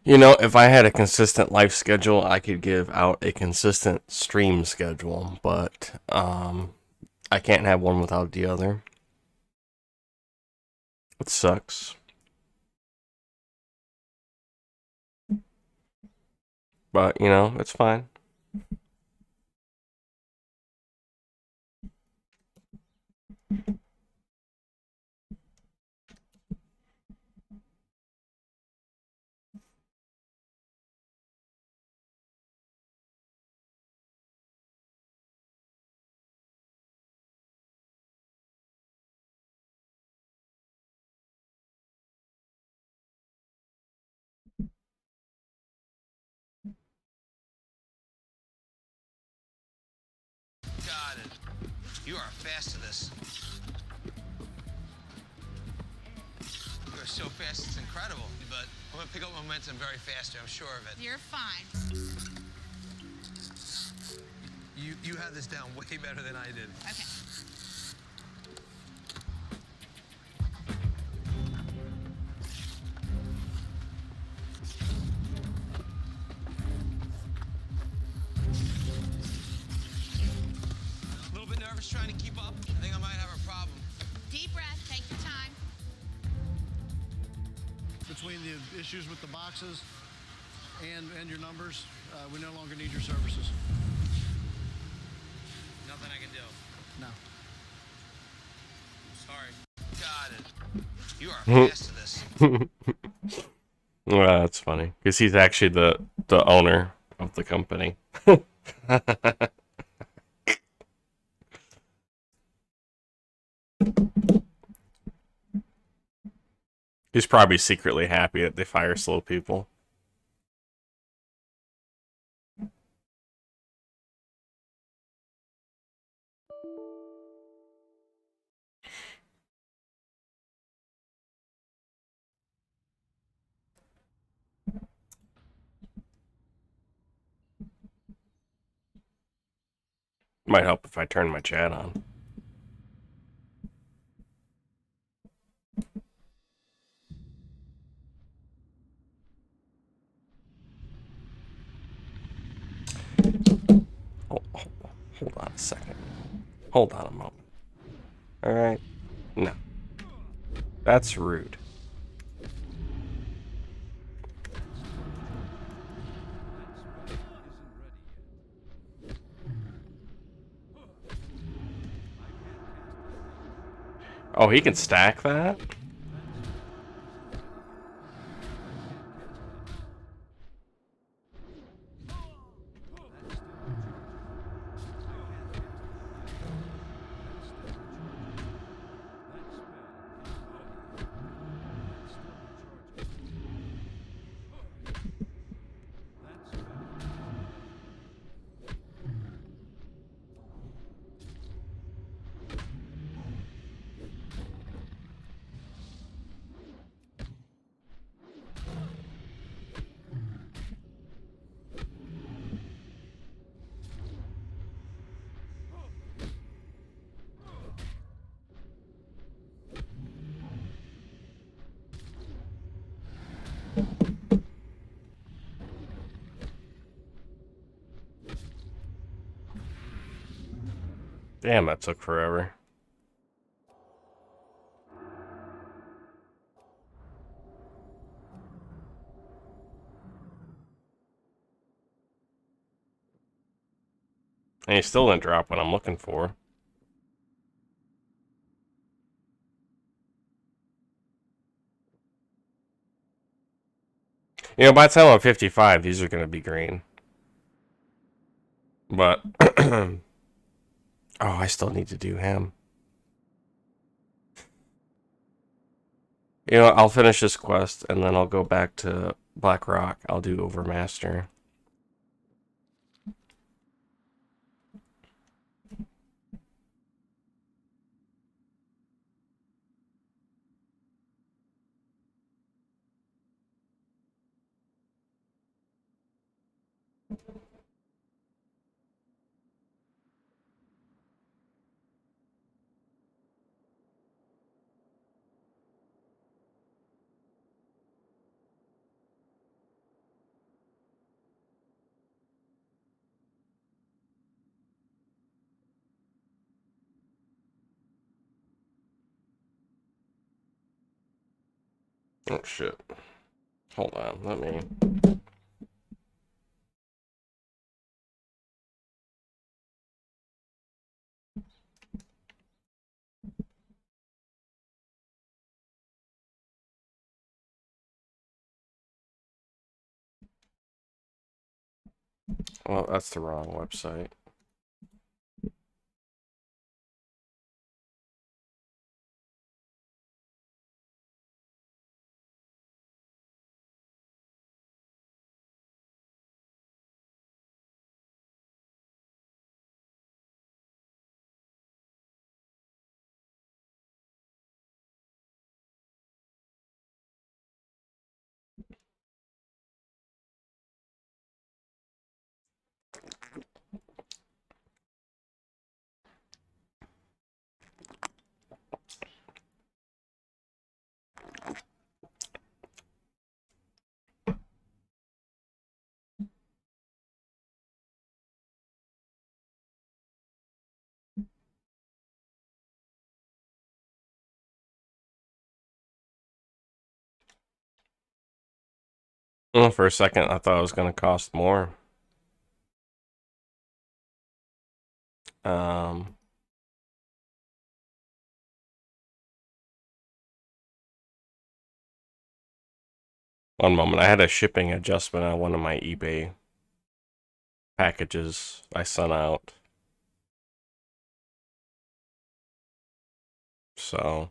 You know, if I had a consistent life schedule, I could give out a consistent stream schedule, but I can't have one without the other. It sucks. But, you know, it's fine. Got it. You are fast to this. You are so fast, it's incredible. But I'm gonna pick up momentum very fast here, I'm sure of it. You're fine. You had this down way better than I did. Okay. A little bit nervous trying to keep up. I think I might have a problem. Deep breath, take your time. Between the issues with the boxes and your numbers, we no longer need your services. Nothing I can do. No. Sorry. Got it. You are fast to this. Well, that's funny because he's actually the owner of the company. He's probably secretly happy that they fire slow people. Might help if I turn my chat on. Hold on a second. Hold on a moment. Alright. No. That's rude. Oh, he can stack that? Damn, that took forever. And he still didn't drop what I'm looking for. You know, by the time I'm 55, these are going to be green. But, oh, I still need to do him. You know, I'll finish this quest, and then I'll go back to Black Rock. I'll do Overmaster. Oh shit. Hold on, let me. Well, that's the wrong website. Well, for a second, I thought it was going to cost more. Um, One moment. I had a shipping adjustment on one of my eBay packages I sent out. So,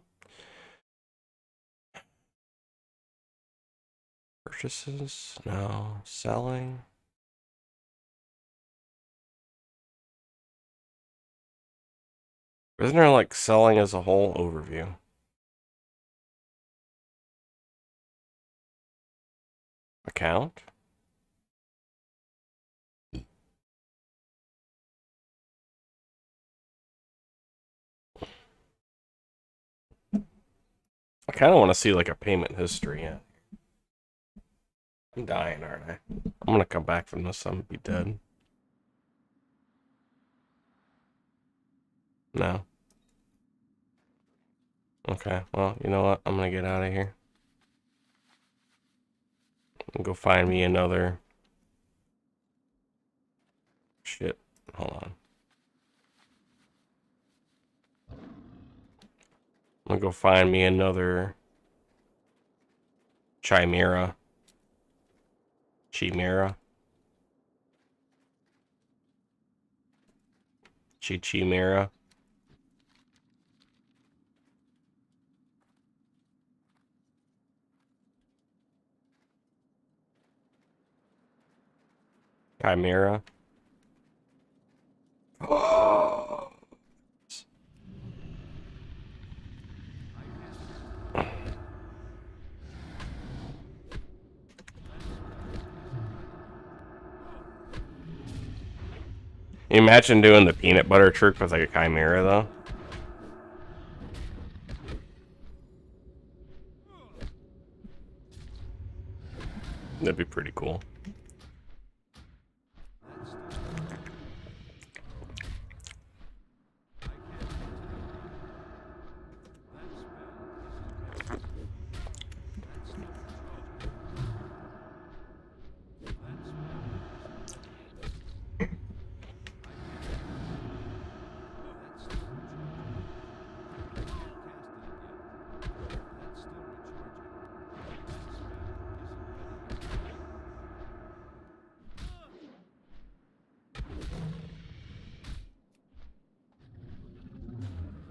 purchases? No. Selling? Isn't there like selling as a whole overview? Account? I kind of want to see like a payment history. Yeah. I'm dying, aren't I? I'm gonna come back from this. I'm gonna be dead. No. Okay. Well, you know what? I'm gonna get out of here and go find me another. Shit. Hold on. I'm gonna go find me another Chimera. Chimera. Chimera. Chimera. Imagine doing the peanut butter trick with like a chimera though. That'd be pretty cool.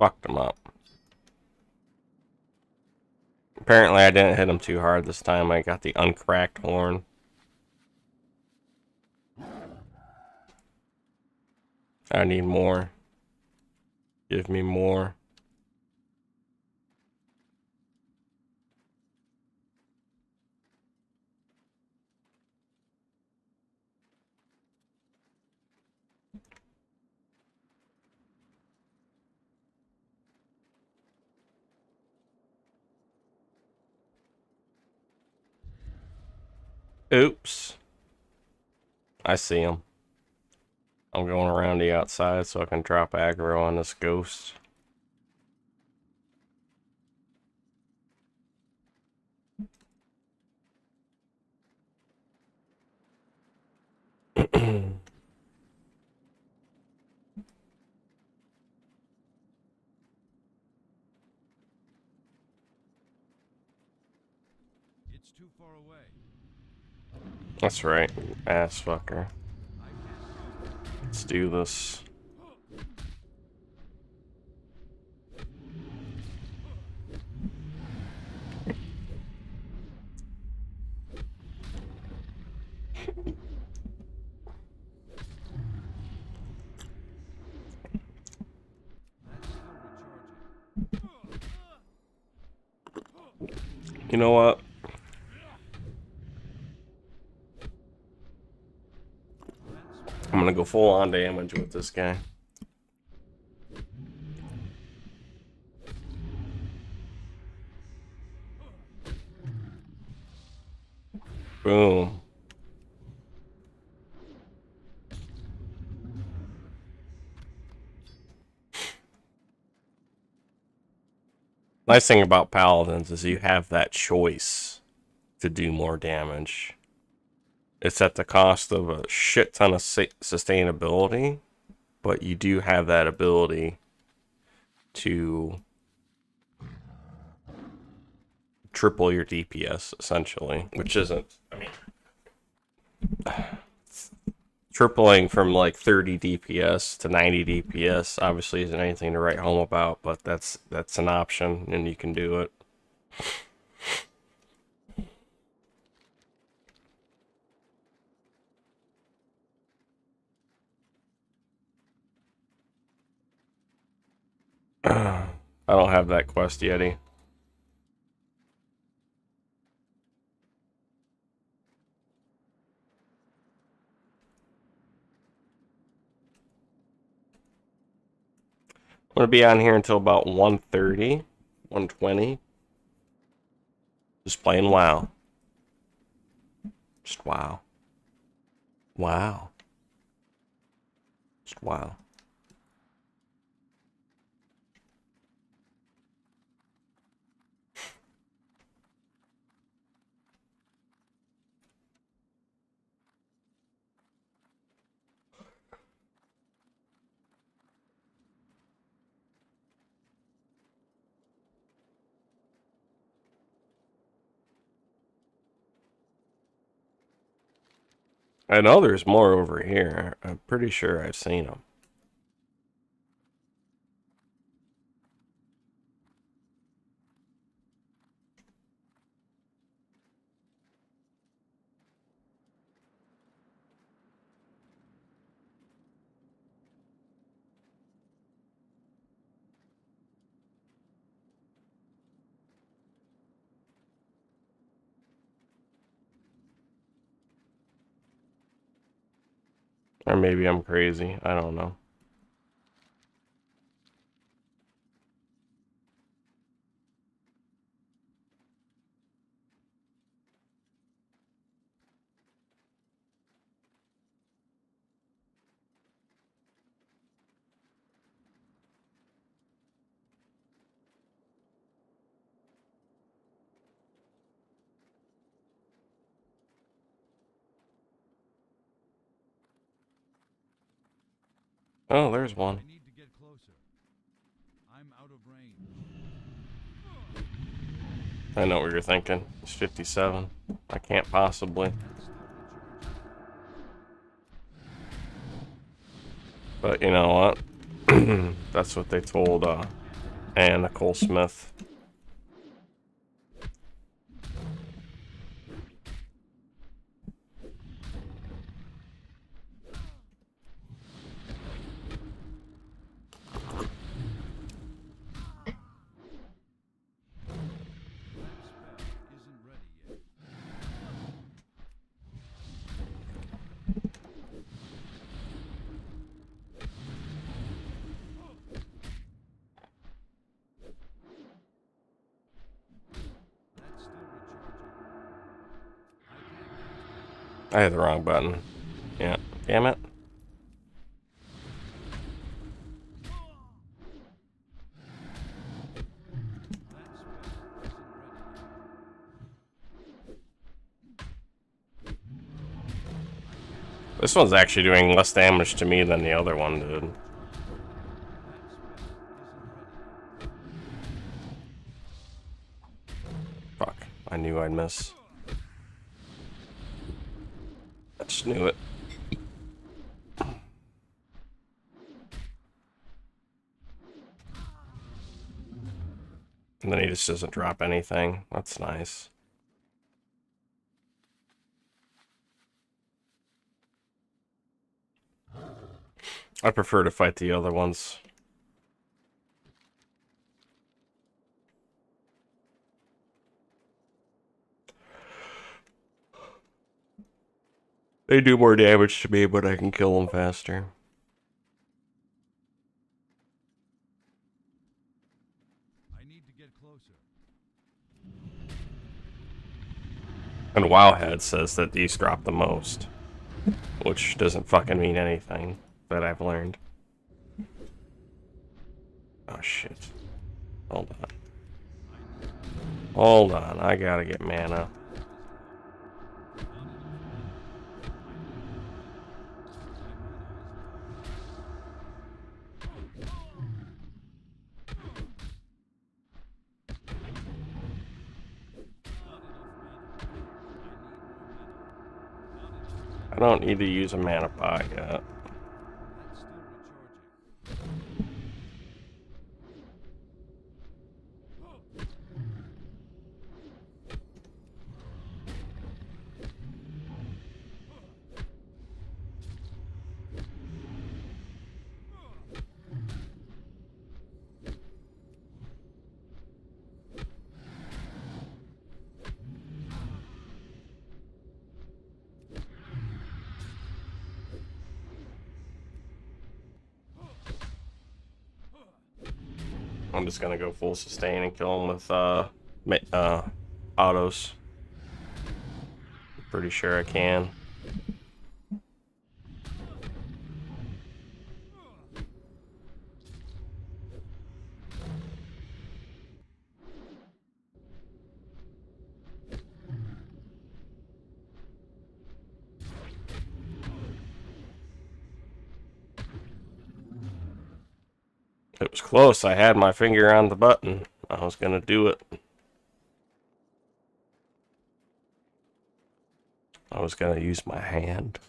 Fucked him up. Apparently I didn't hit him too hard this time. I got the uncracked horn. I need more. Give me more. Oops. I see him. I'm going around the outside so I can drop aggro on this ghost. It's too far away. That's right, ass fucker. Let's do this. You know what? I'm gonna go full on damage with this guy. Boom. Nice thing about Paladins is you have that choice to do more damage. It's at the cost of a shit ton of sustainability, but you do have that ability to triple your DPS, essentially, which isn't, I mean, tripling from like 30 DPS to 90 DPS obviously isn't anything to write home about, but that's an option and you can do it. I don't have that quest yet. I'm gonna be on here until about 1:30, 1:20. Just playing WoW. Just WoW. WoW. Just WoW. I know there's more over here. I'm pretty sure I've seen them. Or maybe I'm crazy. I don't know. Oh, there's one. I need to get closer. I'm out of range. I know what you're thinking. It's 57. I can't possibly. But you know what? That's what they told Ann Nicole Smith. Isn't ready yet. That's still recharging. I had the wrong button. Yeah. Damn it. This one's actually doing less damage to me than the other one did. Fuck, I knew I'd miss. I just knew it. And then he just doesn't drop anything. That's nice. I prefer to fight the other ones. They do more damage to me, but I can kill them faster. I need to get closer. And Wowhead says that these drop the most. Which doesn't fucking mean anything that I've learned. Oh shit. Hold on. Hold on, I gotta get mana. I don't need to use a mana pot yet. That's still recharging. I'm just gonna go full sustain and kill him with autos. Pretty sure I can. It was close. I had my finger on the button. I was gonna do it. I was gonna use my hand.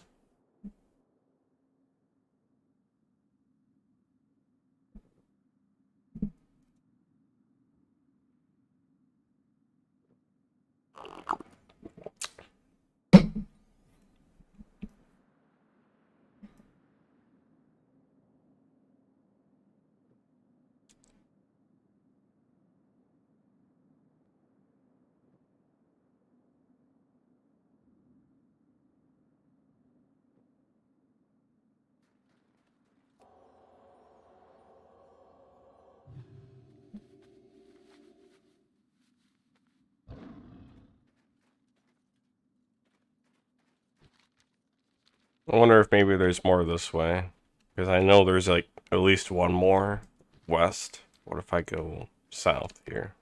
I wonder if maybe there's more this way. Because I know there's like at least one more west. What if I go south here?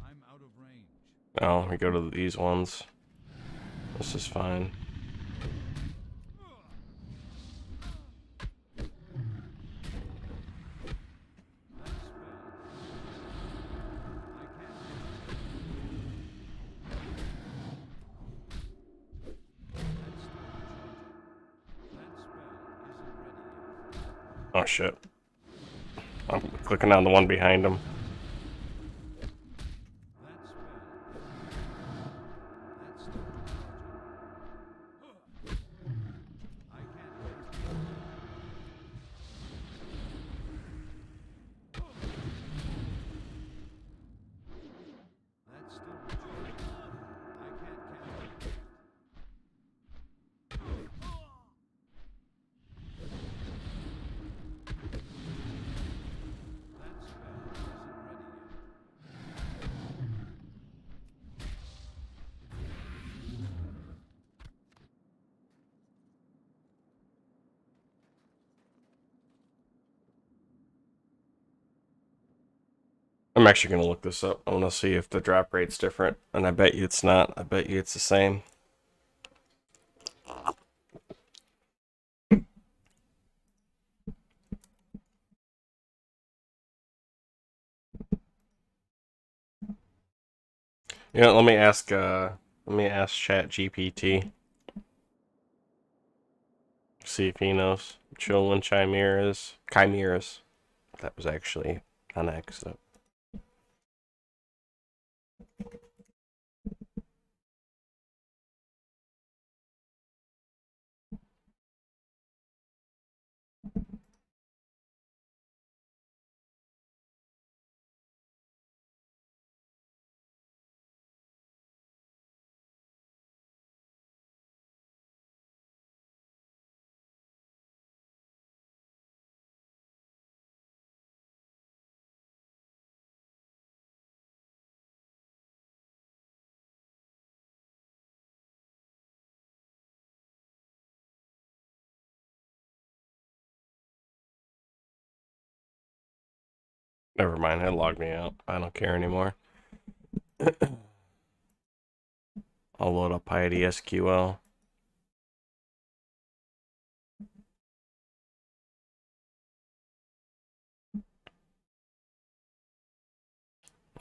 I'm out of range. Oh, we go to these ones. This is fine. Oh shit. I'm clicking on the one behind him. I'm actually going to look this up. I want to see if the drop rate's different. And I bet you it's not. I bet you it's the same. You know, let me ask Chat GPT. See if he knows. Chillin' Chimeras. That was actually an accident. Never mind, it logged me out. I don't care anymore. I'll load up Piety SQL.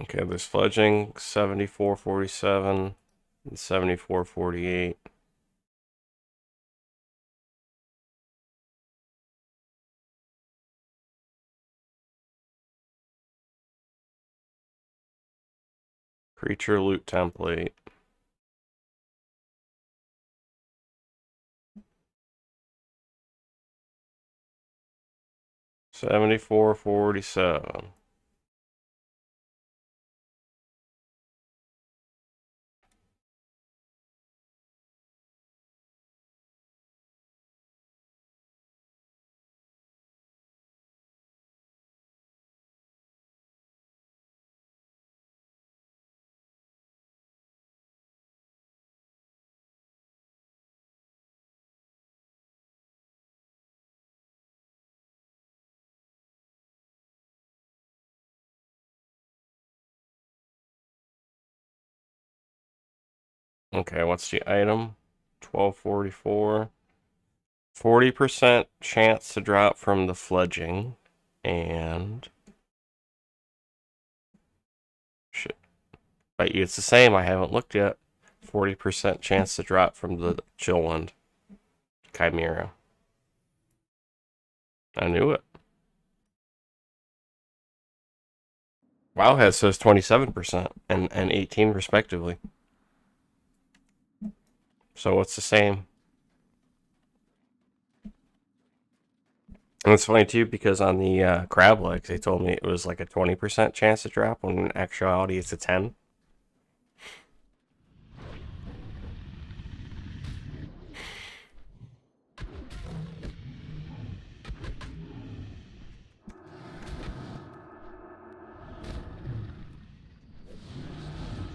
Okay, there's fledging 74.47 and 74.48. Creature loot template. $74.47. Okay, what's the item? 1244. 40% chance to drop from the fledging. And shit. Bet you it's the same. I haven't looked yet. 40% chance to drop from the Chillwind Chimera. I knew it. Wowhead says 27% and 18 respectively. So it's the same. And it's funny too because on the crab legs they told me it was like a 20% chance to drop when in actuality it's a 10.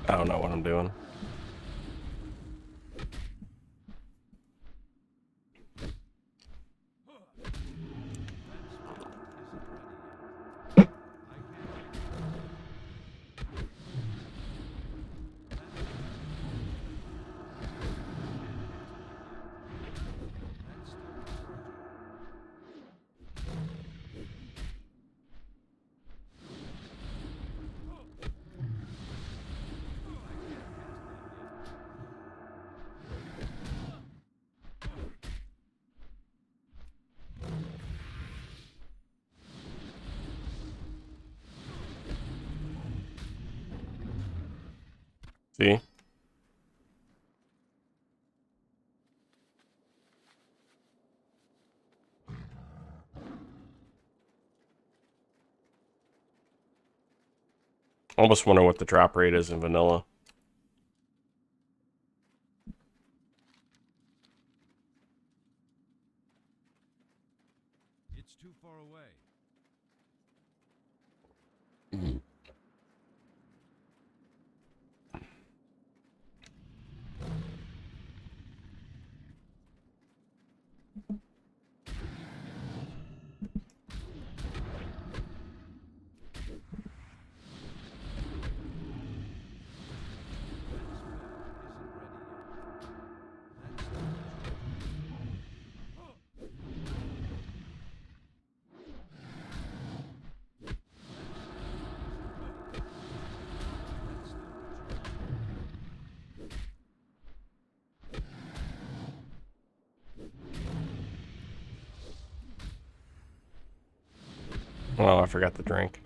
I don't know what I'm doing. See? Almost wonder what the drop rate is in vanilla. It's too far away. Oh, I forgot the drink.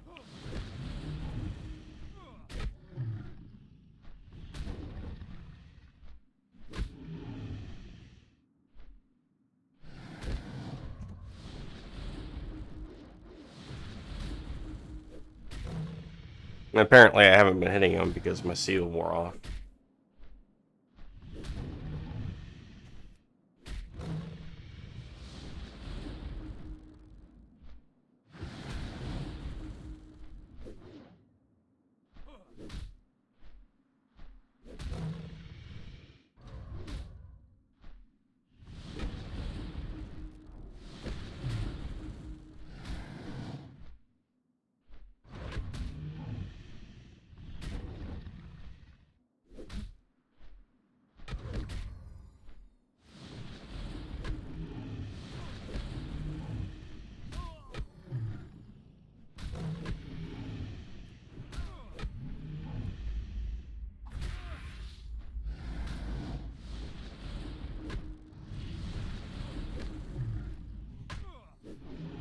And apparently I haven't been hitting him because my seal wore off.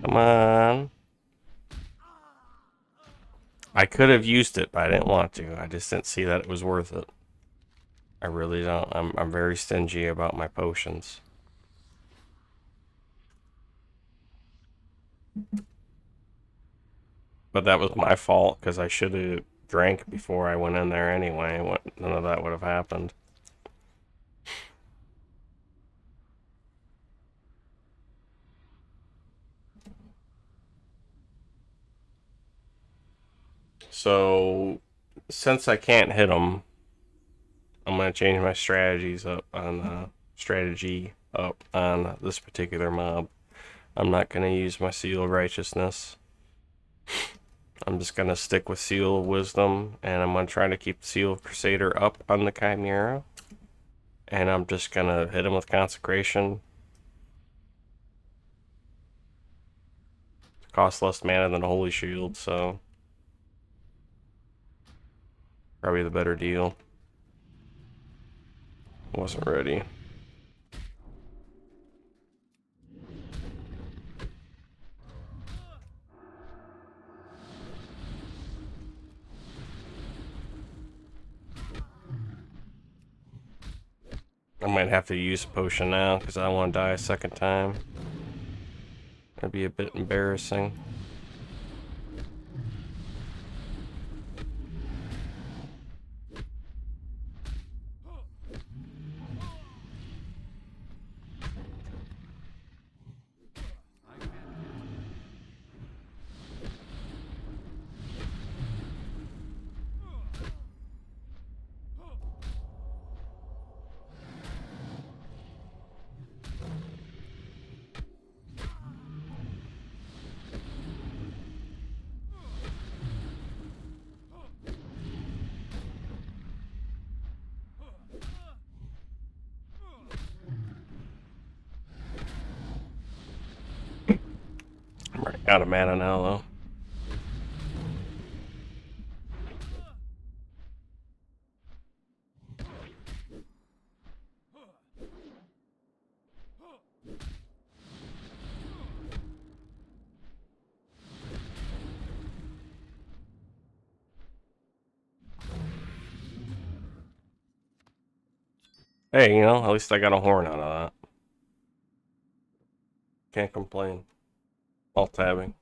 Come on. I could have used it, but I didn't want to. I just didn't see that it was worth it. I really don't. I'm very stingy about my potions. But that was my fault because I should have drank before I went in there anyway. None of that would have happened. So, since I can't hit them, I'm gonna change my strategy up on this particular mob. I'm not gonna use my Seal of Righteousness. I'm just gonna stick with Seal of Wisdom, and I'm gonna try to keep the Seal of Crusader up on the Chimera. And I'm just gonna hit him with Consecration. Costs less mana than a Holy Shield, so probably the better deal. Wasn't ready. I might have to use a potion now because I don't want to die a second time. That'd be a bit embarrassing. I'm running out of mana now, though. Hey, you know, at least I got a horn out of that. Can't complain. Alt tabbing.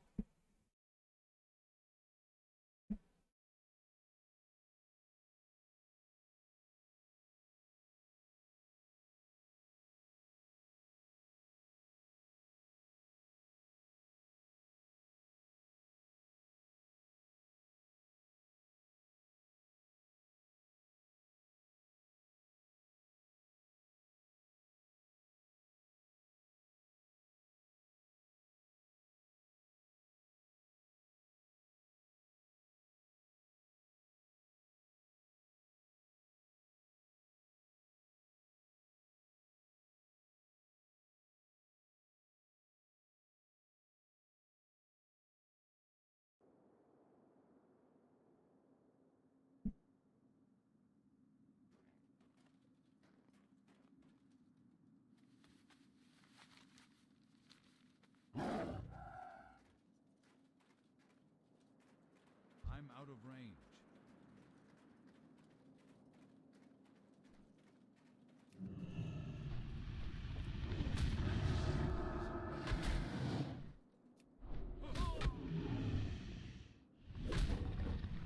I'm out of range.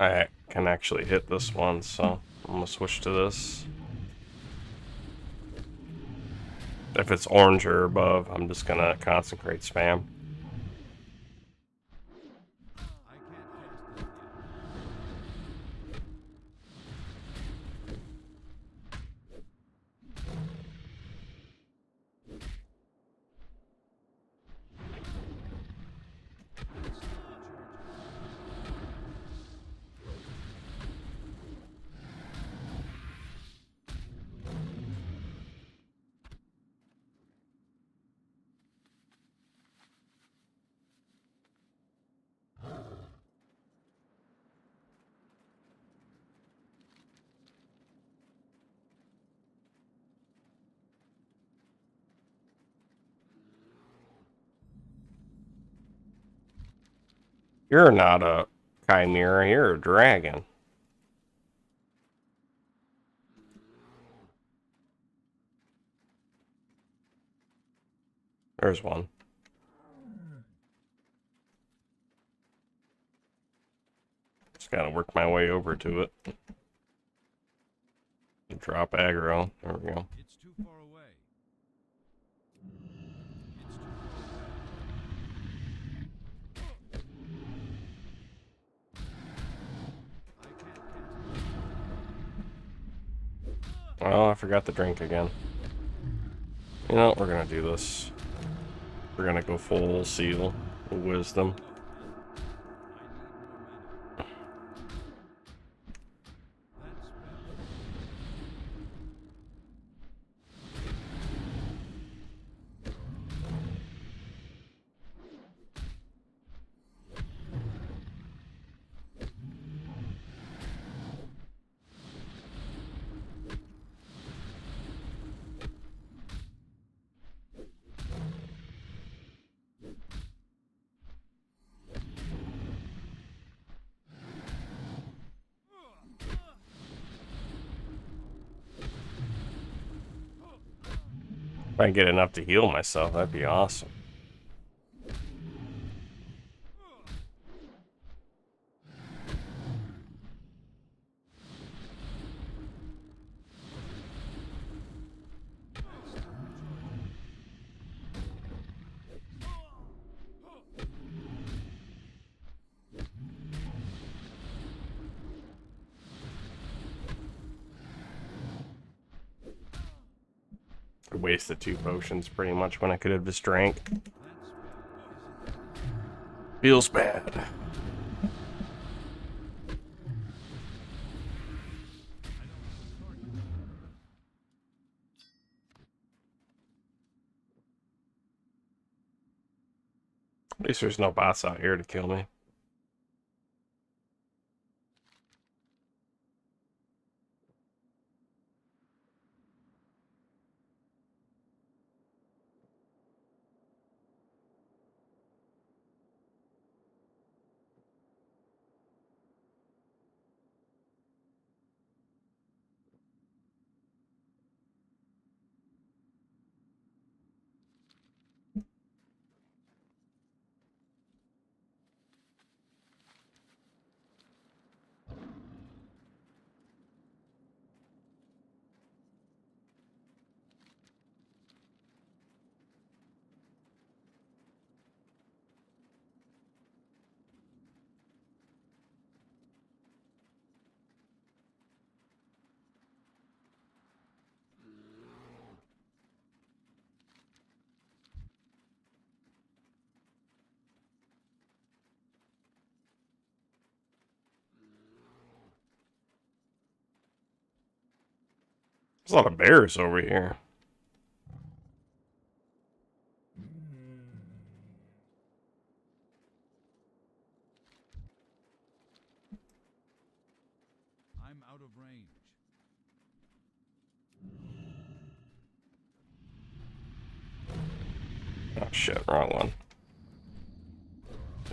I can actually hit this one, so I'm gonna switch to this. If it's orange or above, I'm just gonna concentrate spam. I can't cast that yet. Let's start recharging. You're not a chimera, you're a dragon. There's one. Just gotta work my way over to it. Drop aggro. There we go. It's too far away. It's too far away. I can't cast it. Oh, I forgot the drink again. You know, we're gonna do this. We're gonna go full seal. Wisdom. I need more mana. That's better. If I get enough to heal myself, that'd be awesome. I wasted 2 potions pretty much when I could have just drank. Feels bad. At least there's no bots out here to kill me. There's a lot of bears over here. I'm out of range. Oh shit, wrong one.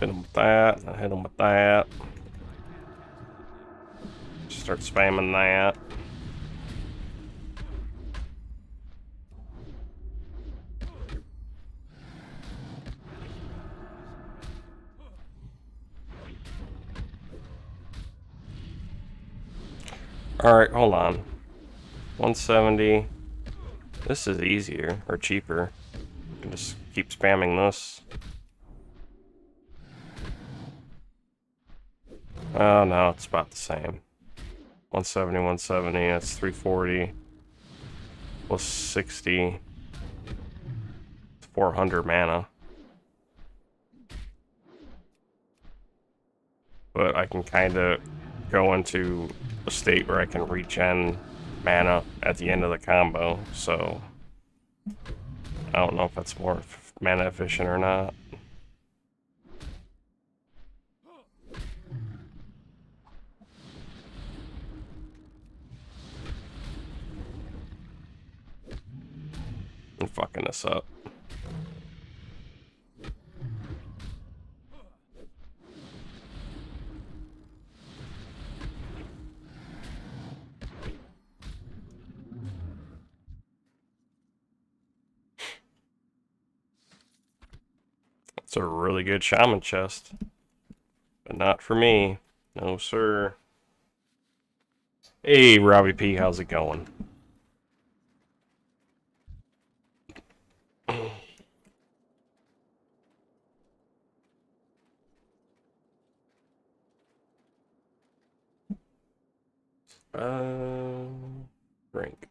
Hit him with that, I hit him with that. I can't Start spamming that. Alright, hold on. 170. This is easier, or cheaper. I can just keep spamming this. Oh no, it's about the same. 170, 170, that's 340. Plus 60. 400 mana. But I can kind of go into a state where I can regen mana at the end of the combo, so I don't know if that's more mana efficient or not. I'm fucking this up. It's a really good shaman chest, but not for me. No, sir. Hey, Robbie P, how's it going? Drink.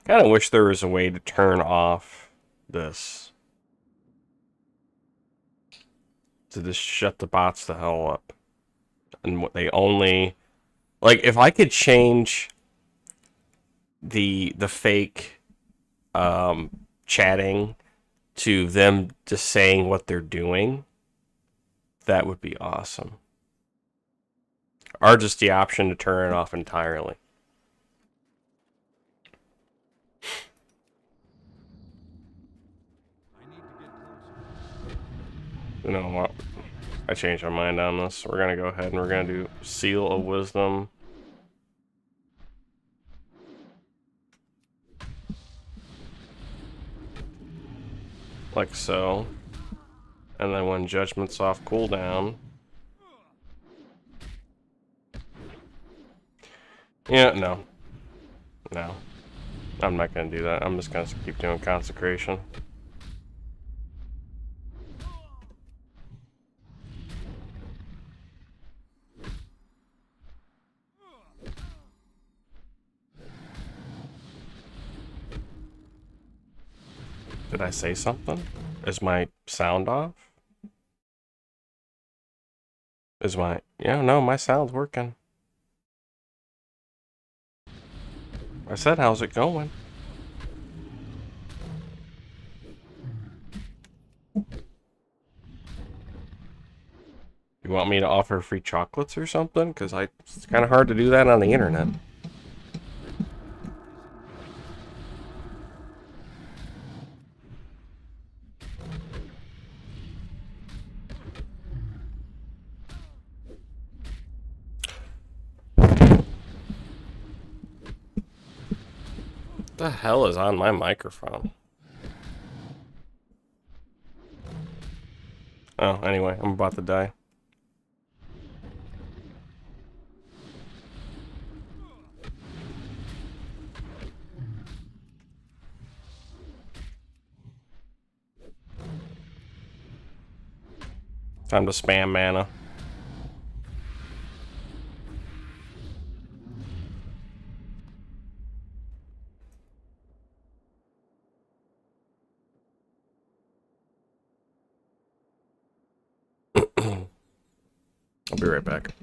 Kind of wish there was a way to turn off this. To just shut the bots the hell up. And what they only... Like, if I could change the fake chatting to them just saying what they're doing, that would be awesome. Or just the option to turn it off entirely. You know what? I changed my mind on this. We're gonna go ahead and we're gonna do Seal of Wisdom. Like so. And then when Judgment's off cooldown. Yeah, no. No. I'm not gonna do that. I'm just gonna keep doing Consecration. Did I say something? Is my sound off? Is my... Yeah, no, my sound's working. I said, how's it going? You want me to offer free chocolates or something? Because it's kind of hard to do that on the internet. What the hell is on my microphone? Oh, anyway, I'm about to die. Time to spam mana. I'll be right back.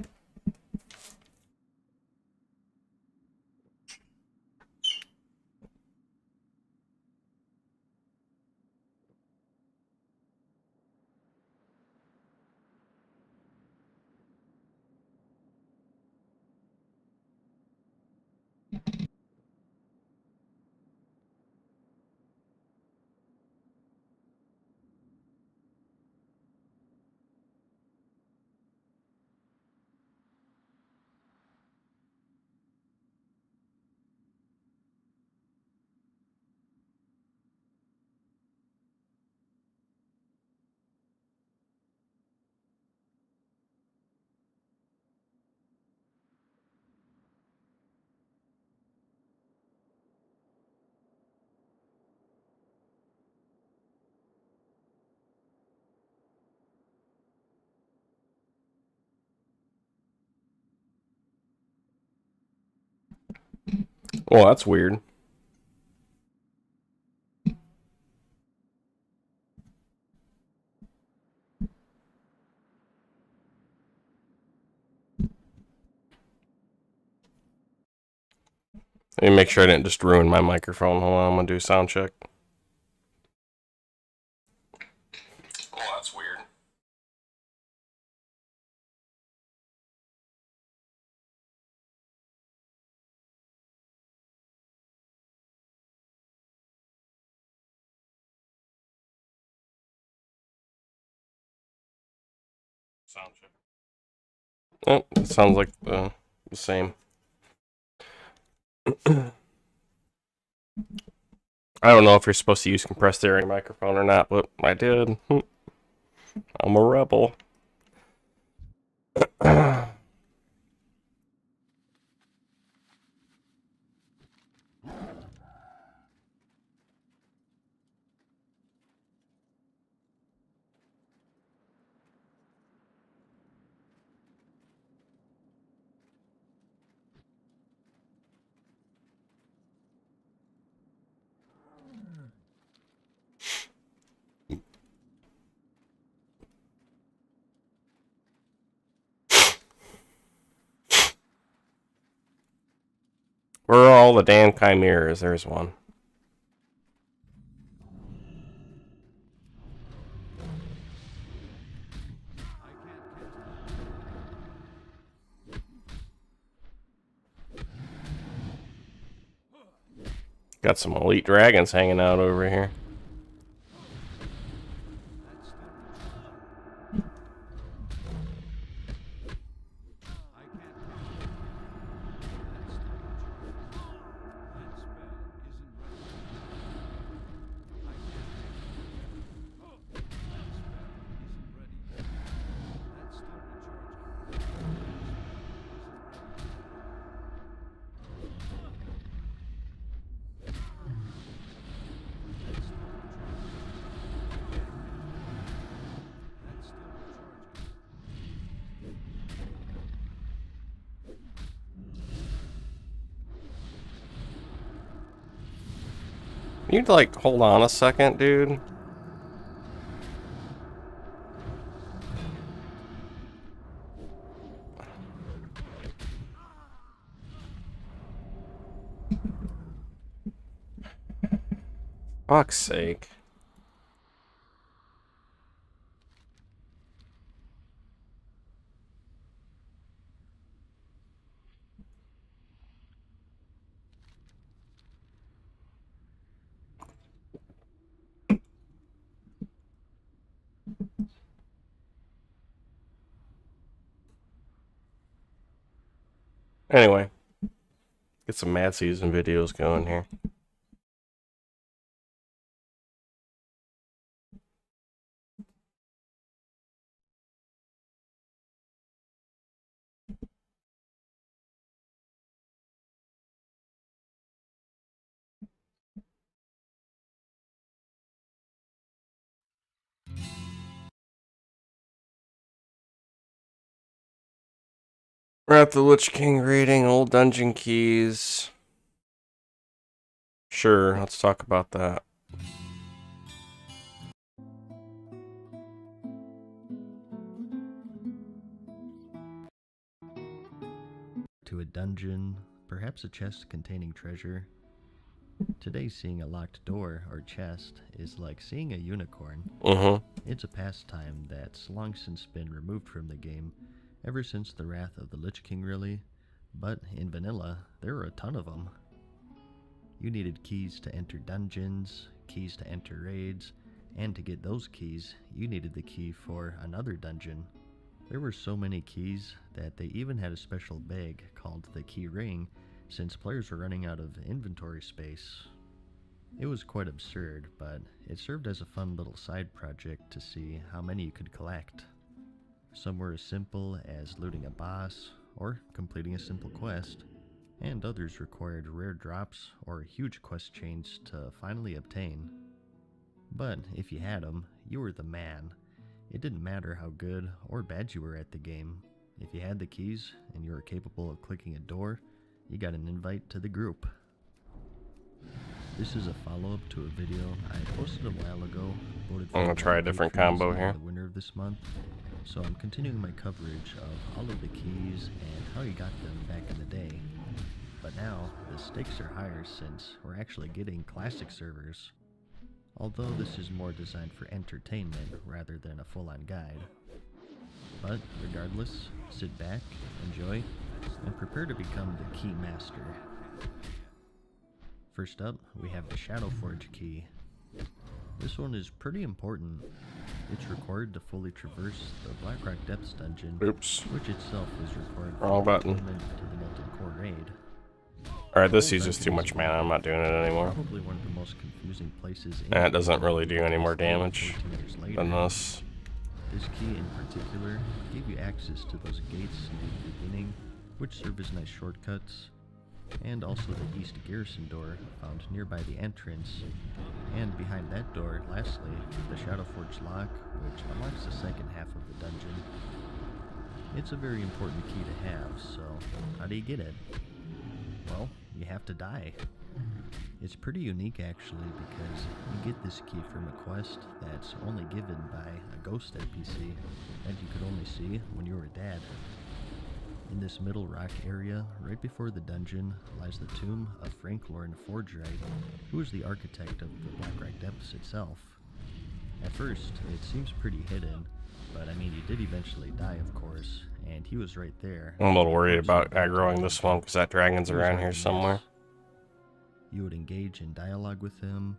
Well, that's weird. Let me make sure I didn't just ruin my microphone. Hold on, I'm gonna do a sound check. Oh, that's weird. Sound check. Oh, it sounds like the same. I don't know if you're supposed to use compressed air in your microphone or not, but I did. I'm a rebel. Where are all the damn chimeras? There's one. Got some elite dragons hanging out over here. You'd like hold on a second, dude. Fuck's sake. Anyway, get some Mad Season videos going here. We're at the Lich King rating, old dungeon keys. Sure, let's talk about that. To a dungeon, perhaps a chest containing treasure. Today, seeing a locked door or chest is like seeing a unicorn. It's a pastime that's long since been removed from the game, ever since the Wrath of the Lich King really, but in vanilla, there were a ton of them. You needed keys to enter dungeons, keys to enter raids, and to get those keys, you needed the key for another dungeon. There were so many keys that they even had a special bag called the key ring, since players were running out of inventory space. It was quite absurd, but it served as a fun little side project to see how many you could collect. Some were as simple as looting a boss, or completing a simple quest, and others required rare drops or huge quest chains to finally obtain. But if you had them, you were the man. It didn't matter how good or bad you were at the game. If you had the keys and you were capable of clicking a door, you got an invite to the group. This is a follow-up to a video I posted a while ago. Voted I'm gonna try a different combo here. The winner of this month. So I'm continuing my coverage of all of the keys and how you got them back in the day. But now, the stakes are higher since we're actually getting classic servers. Although this is more designed for entertainment rather than a full-on guide. But regardless, sit back, enjoy, and prepare to become the key master. First up, we have the Shadowforge key. This one is pretty important. It's required to fully traverse the Blackrock Depths dungeon, Oops. which itself is required Wrong for button. fulfillment to the Molten Core raid. Alright, this uses too much mana. I'm not doing it anymore. Probably one of the most confusing places in And it the doesn't game, really do any more because damage 14 years later, than this. This key in particular gave you access to those gates in the beginning, which serve as nice shortcuts, and also the East Garrison door found nearby the entrance, and behind that door, lastly, the Shadowforge lock, which unlocks the second half of the dungeon. It's a very important key to have, so how do you get it? Well, you have to die. It's pretty unique actually, because you get this key from a quest that's only given by a ghost NPC that you could only see when you were dead. In this middle rock area, right before the dungeon, lies the tomb of Frank Lorne Forgerite, who is the architect of the Blackrock Depths itself. At first, it seems pretty hidden, but I mean, he did eventually die, of course, and he was right there. I'm a little worried about aggroing this one because that dragon's around here somewhere. You would engage in dialogue with him.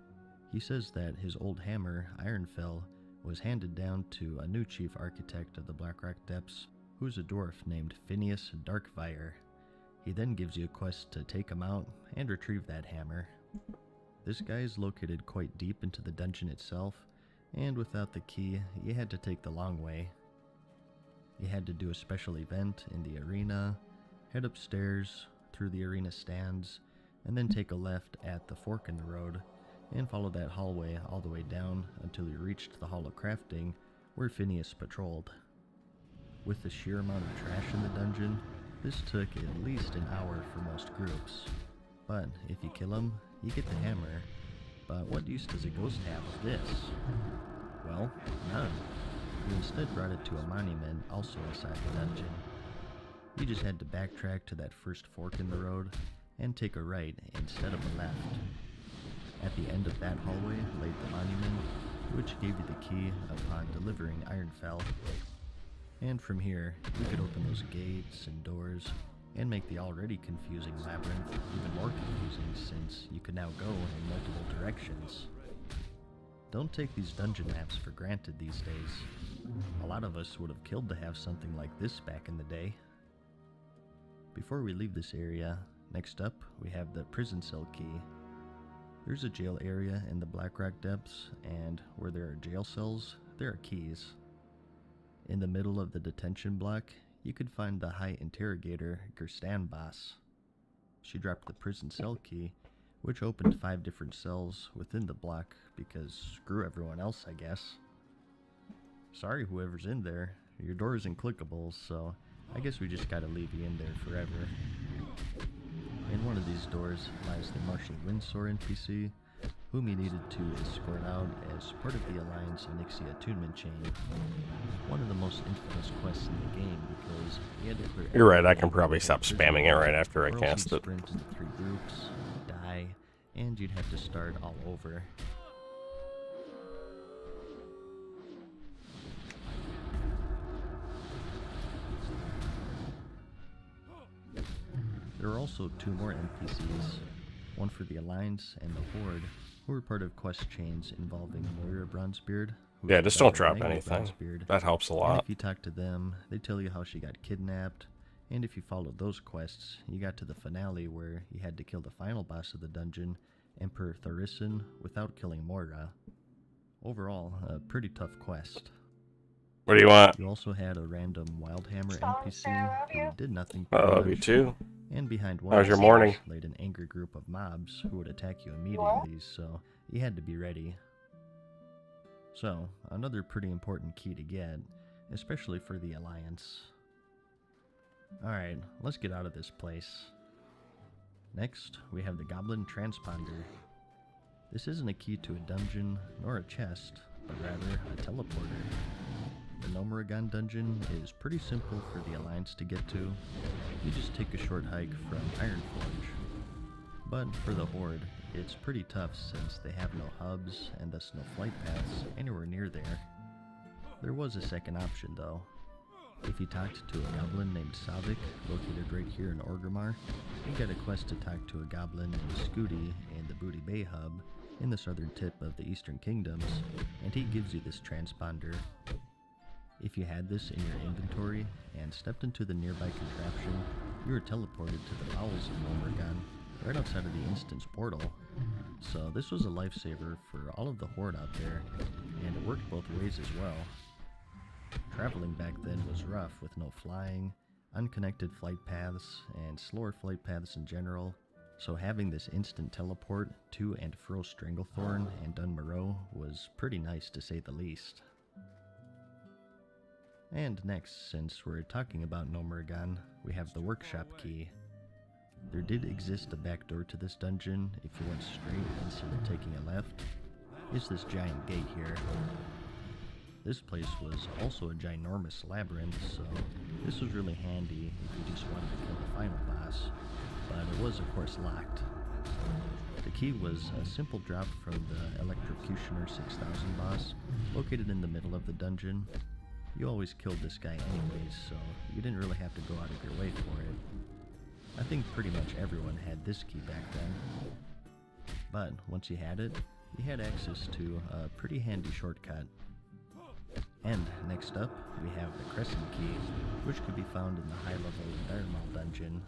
He says that his old hammer, Ironfell, was handed down to a new chief architect of the Blackrock Depths, who's a dwarf named Phineas Darkfire. He then gives you a quest to take him out and retrieve that hammer. This guy is located quite deep into the dungeon itself, and without the key, you had to take the long way. You had to do a special event in the arena, head upstairs, through the arena stands, and then take a left at the fork in the road, and follow that hallway all the way down until you reached the Hall of Crafting, where Phineas patrolled. With the sheer amount of trash in the dungeon, this took at least an hour for most groups. But if you kill him, you get the hammer. But what use does a ghost have of this? Well, none. You instead brought it to a monument also inside the dungeon. You just had to backtrack to that first fork in the road and take a right instead of a left. At the end of that hallway lay the monument, which gave you the key upon delivering Ironfell. And from here, you could open those gates and doors and make the already confusing labyrinth even more confusing since you could now go in multiple directions. Don't take these dungeon maps for granted these days. A lot of us would have killed to have something like this back in the day. Before we leave this area, next up we have the prison cell key. There's a jail area in the Blackrock Depths, and where there are jail cells, there are keys. In the middle of the detention block, you could find the High Interrogator Gerstan boss. She dropped the prison cell key, which opened 5 different cells within the block because screw everyone else, I guess. Sorry whoever's in there, your door isn't clickable, so I guess we just gotta leave you in there forever. In one of these doors lies the Marshal Windsor NPC, whom you needed to escort out as part of the Alliance Onyxia attunement chain. One of the most infamous quests in the game because you had to clear. You're right, I can probably stop spamming it right after I or else cast you'd it. sprint into 3 groups, die, and you'd have to start all over. There are also 2 more NPCs, one for the Alliance and the Horde, who are part of quest chains involving Moira Bronzebeard. who Yeah, is just the don't daughter of drop Magna anything. Bronzebeard. That helps a And lot. if you talk to them, they tell you how she got kidnapped, and if you followed those quests, you got to the finale where you had to kill the final boss of the dungeon, Emperor Tharisin, without killing Moira. Overall, a pretty tough quest. What do you want? You also had a random Wildhammer NPC who did nothing I pretty love you much, too. and behind one How's of your the morning? stairs laid an angry group of mobs who would attack you immediately, so you had to be ready. So, another pretty important key to get, especially for the Alliance. Alright, let's get out of this place. Next, we have the Goblin Transponder. This isn't a key to a dungeon nor a chest, but rather a teleporter. The Nomuragan dungeon is pretty simple for the Alliance to get to. You just take a short hike from Ironforge. But for the Horde, it's pretty tough since they have no hubs and thus no flight paths anywhere near there. There was a second option though. If you talked to a goblin named Savik, located right here in Orgrimmar, you get a quest to talk to a goblin named Scooty in the Booty Bay hub in the southern tip of the Eastern Kingdoms, and he gives you this transponder. If you had this in your inventory and stepped into the nearby contraption, you were teleported to the bowels of Nomuragan, right outside of the instance portal. So this was a lifesaver for all of the Horde out there, and it worked both ways as well. Traveling back then was rough with no flying, unconnected flight paths, and slower flight paths in general, so having this instant teleport to and fro Stranglethorn and Dunmoreau was pretty nice to say the least. And next, since we're talking about Nomuragan, we have the workshop key. There did exist a back door to this dungeon if you went straight instead of taking a left. It's this giant gate here. This place was also a ginormous labyrinth, so this was really handy if you just wanted to kill the final boss, but it was of course locked. The key was a simple drop from the Electrocutioner 6000 boss, located in the middle of the dungeon. You always killed this guy anyways, so you didn't really have to go out of your way for it. I think pretty much everyone had this key back then. But once you had it, you had access to a pretty handy shortcut. And next up, we have the Crescent Key, which could be found in the high-level Diremal dungeon.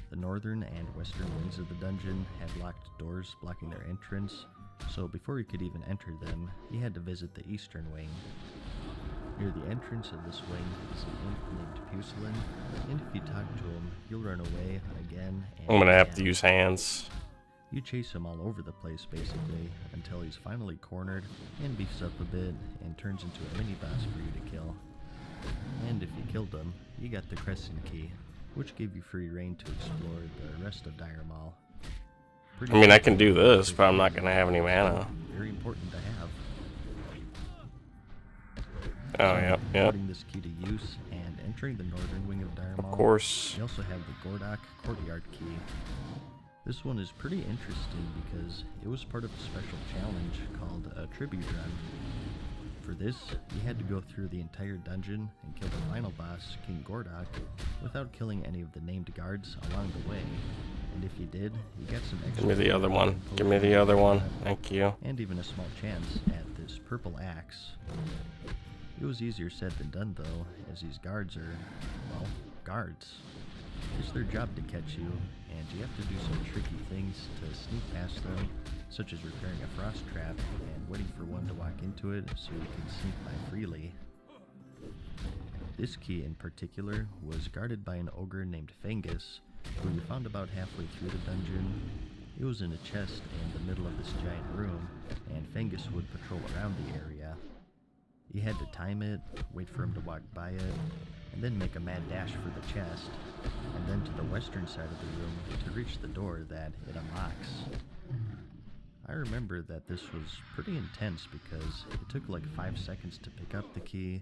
The northern and western wings of the dungeon had locked doors blocking their entrance, so before you could even enter them, you had to visit the eastern wing. Near the entrance of this wing is an imp named Pucelin, and if you talk to him, you'll run away again and I'm gonna have again. to use hands. You chase him all over the place basically, until he's finally cornered and beefs up a bit and turns into a mini-boss for you to kill. And if you killed him, you got the Crescent Key, which gave you free reign to explore the rest of Diremal. I mean, I can do this, but I'm not gonna have any mana. Very important to have. Oh, yeah, yeah. Putting this key to use and entering the northern wing of Diremal. Of course. You also have the Gordok Courtyard Key. This one is pretty interesting because it was part of a special challenge called a Tribute Run. For this, you had to go through the entire dungeon and kill the final boss, King Gordok, without killing any of the named guards along the way. And if you did, you got some extra... Give me the other one. Give me the other one. Thank you. And even a small chance at this purple axe. It was easier said than done though, as these guards are, well, guards. It's their job to catch you, and you have to do some tricky things to sneak past them, such as repairing a frost trap and waiting for one to walk into it so you can sneak by freely. This key in particular was guarded by an ogre named Fengus, who you found about halfway through the dungeon. It was in a chest in the middle of this giant room, and Fengus would patrol around the area. You had to time it, wait for him to walk by it, and then make a mad dash for the chest, and then to the western side of the room to reach the door that it unlocks. I remember that this was pretty intense because it took like 5 seconds to pick up the key,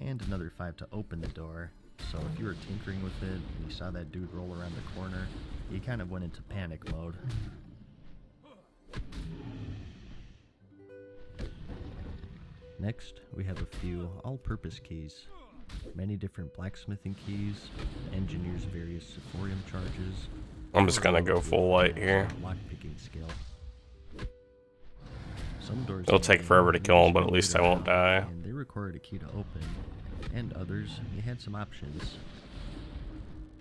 and another 5 to open the door, so if you were tinkering with it and you saw that dude roll around the corner, you kind of went into panic mode. Next, we have a few all-purpose keys. Many different blacksmithing keys, the engineer's various Sephorium charges. I'm just gonna go full light here. Lockpicking skill. Some doors It'll take forever to kill him, but at least I won't die. And they required a key to open, and others, you had some options.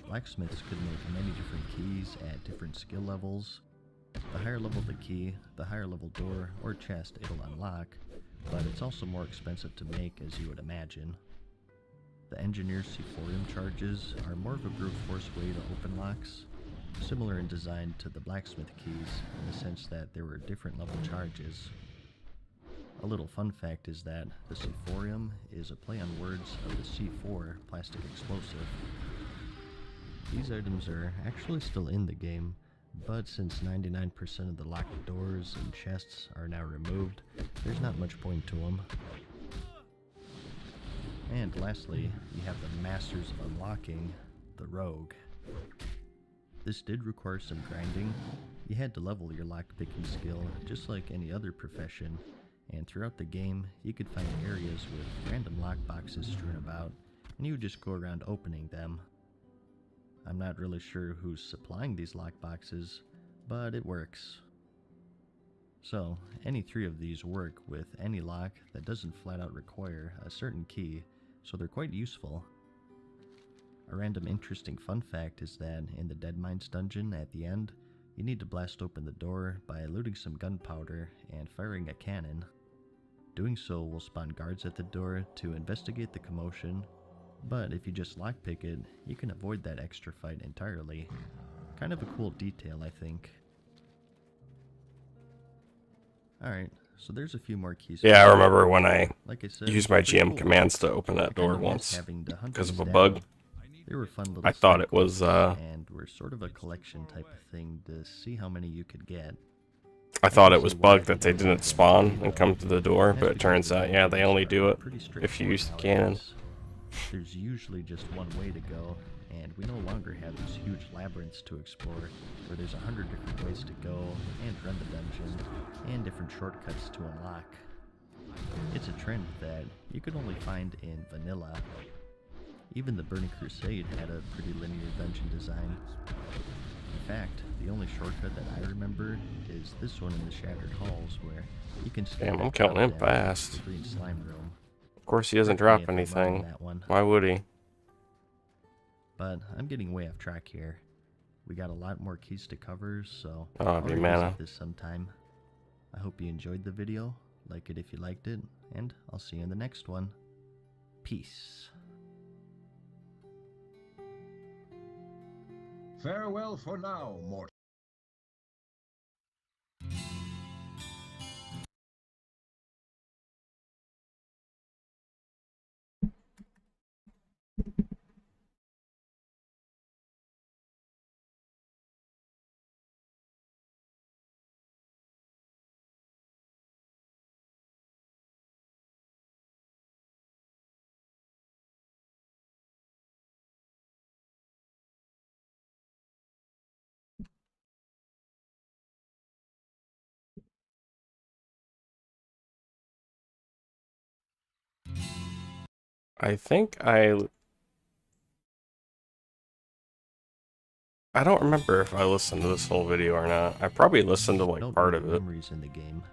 Blacksmiths could make many different keys at different skill levels. The higher level the key, the higher level door or chest it'll unlock, but it's also more expensive to make as you would imagine. The engineer's Sephorium charges are more of a brute force way to open locks, similar in design to the blacksmith keys in the sense that there were different level charges. A little fun fact is that the Sephorium is a play on words of the C4 plastic explosive. These items are actually still in the game, But since 99% of the locked doors and chests are now removed, there's not much point to them. And lastly, you have the Masters of Unlocking, the Rogue. This did require some grinding. You had to level your lockpicking skill just like any other profession, and throughout the game you could find areas with random lockboxes strewn about, and you would just go around opening them. I'm not really sure who's supplying these lockboxes, but it works. So, any 3 of these work with any lock that doesn't flat out require a certain key, so they're quite useful. A random interesting fun fact is that in the Dead Mines dungeon at the end, you need to blast open the door by looting some gunpowder and firing a cannon. Doing so will spawn guards at the door to investigate the commotion, but if you just lockpick it, you can avoid that extra fight entirely. Kind of a cool detail, I think. Alright, so there's a few more keys. Yeah, I remember when I like I said, used my pretty GM cool. commands to open that door Kinda miss once having to hunt because of these a down. bug. They were fun little I thought side it was, quests, and were sort of a collection type of thing to see how many you could get. I thought it was bugged that they didn't spawn and come to the door, but it turns out, yeah, they only do it if you use the cannon. There's usually just one way to go, and we no longer have these huge labyrinths to explore, where there's 100 different ways to go and run the dungeon, and different shortcuts to unlock. It's a trend that you could only find in vanilla. Even the Burning Crusade had a pretty linear dungeon design. In fact, the only shortcut that I remember is this one in the Shattered Halls, where you can stand Damn, I'm at counting him top down in fast. the green slime room. Of course, he doesn't Correct me drop if I'm wrong on anything. that one. Why would he? But I'm getting way off track here. We got a lot more keys to cover, so Oh, I'll it'd be revisit mana. this sometime. I hope you enjoyed the video. Like it if you liked it, and I'll see you in the next one. Peace. Farewell for now, mortal. I think I don't remember if I listened to this whole video or not. I probably listened to like Don't part really of it. memories in the game.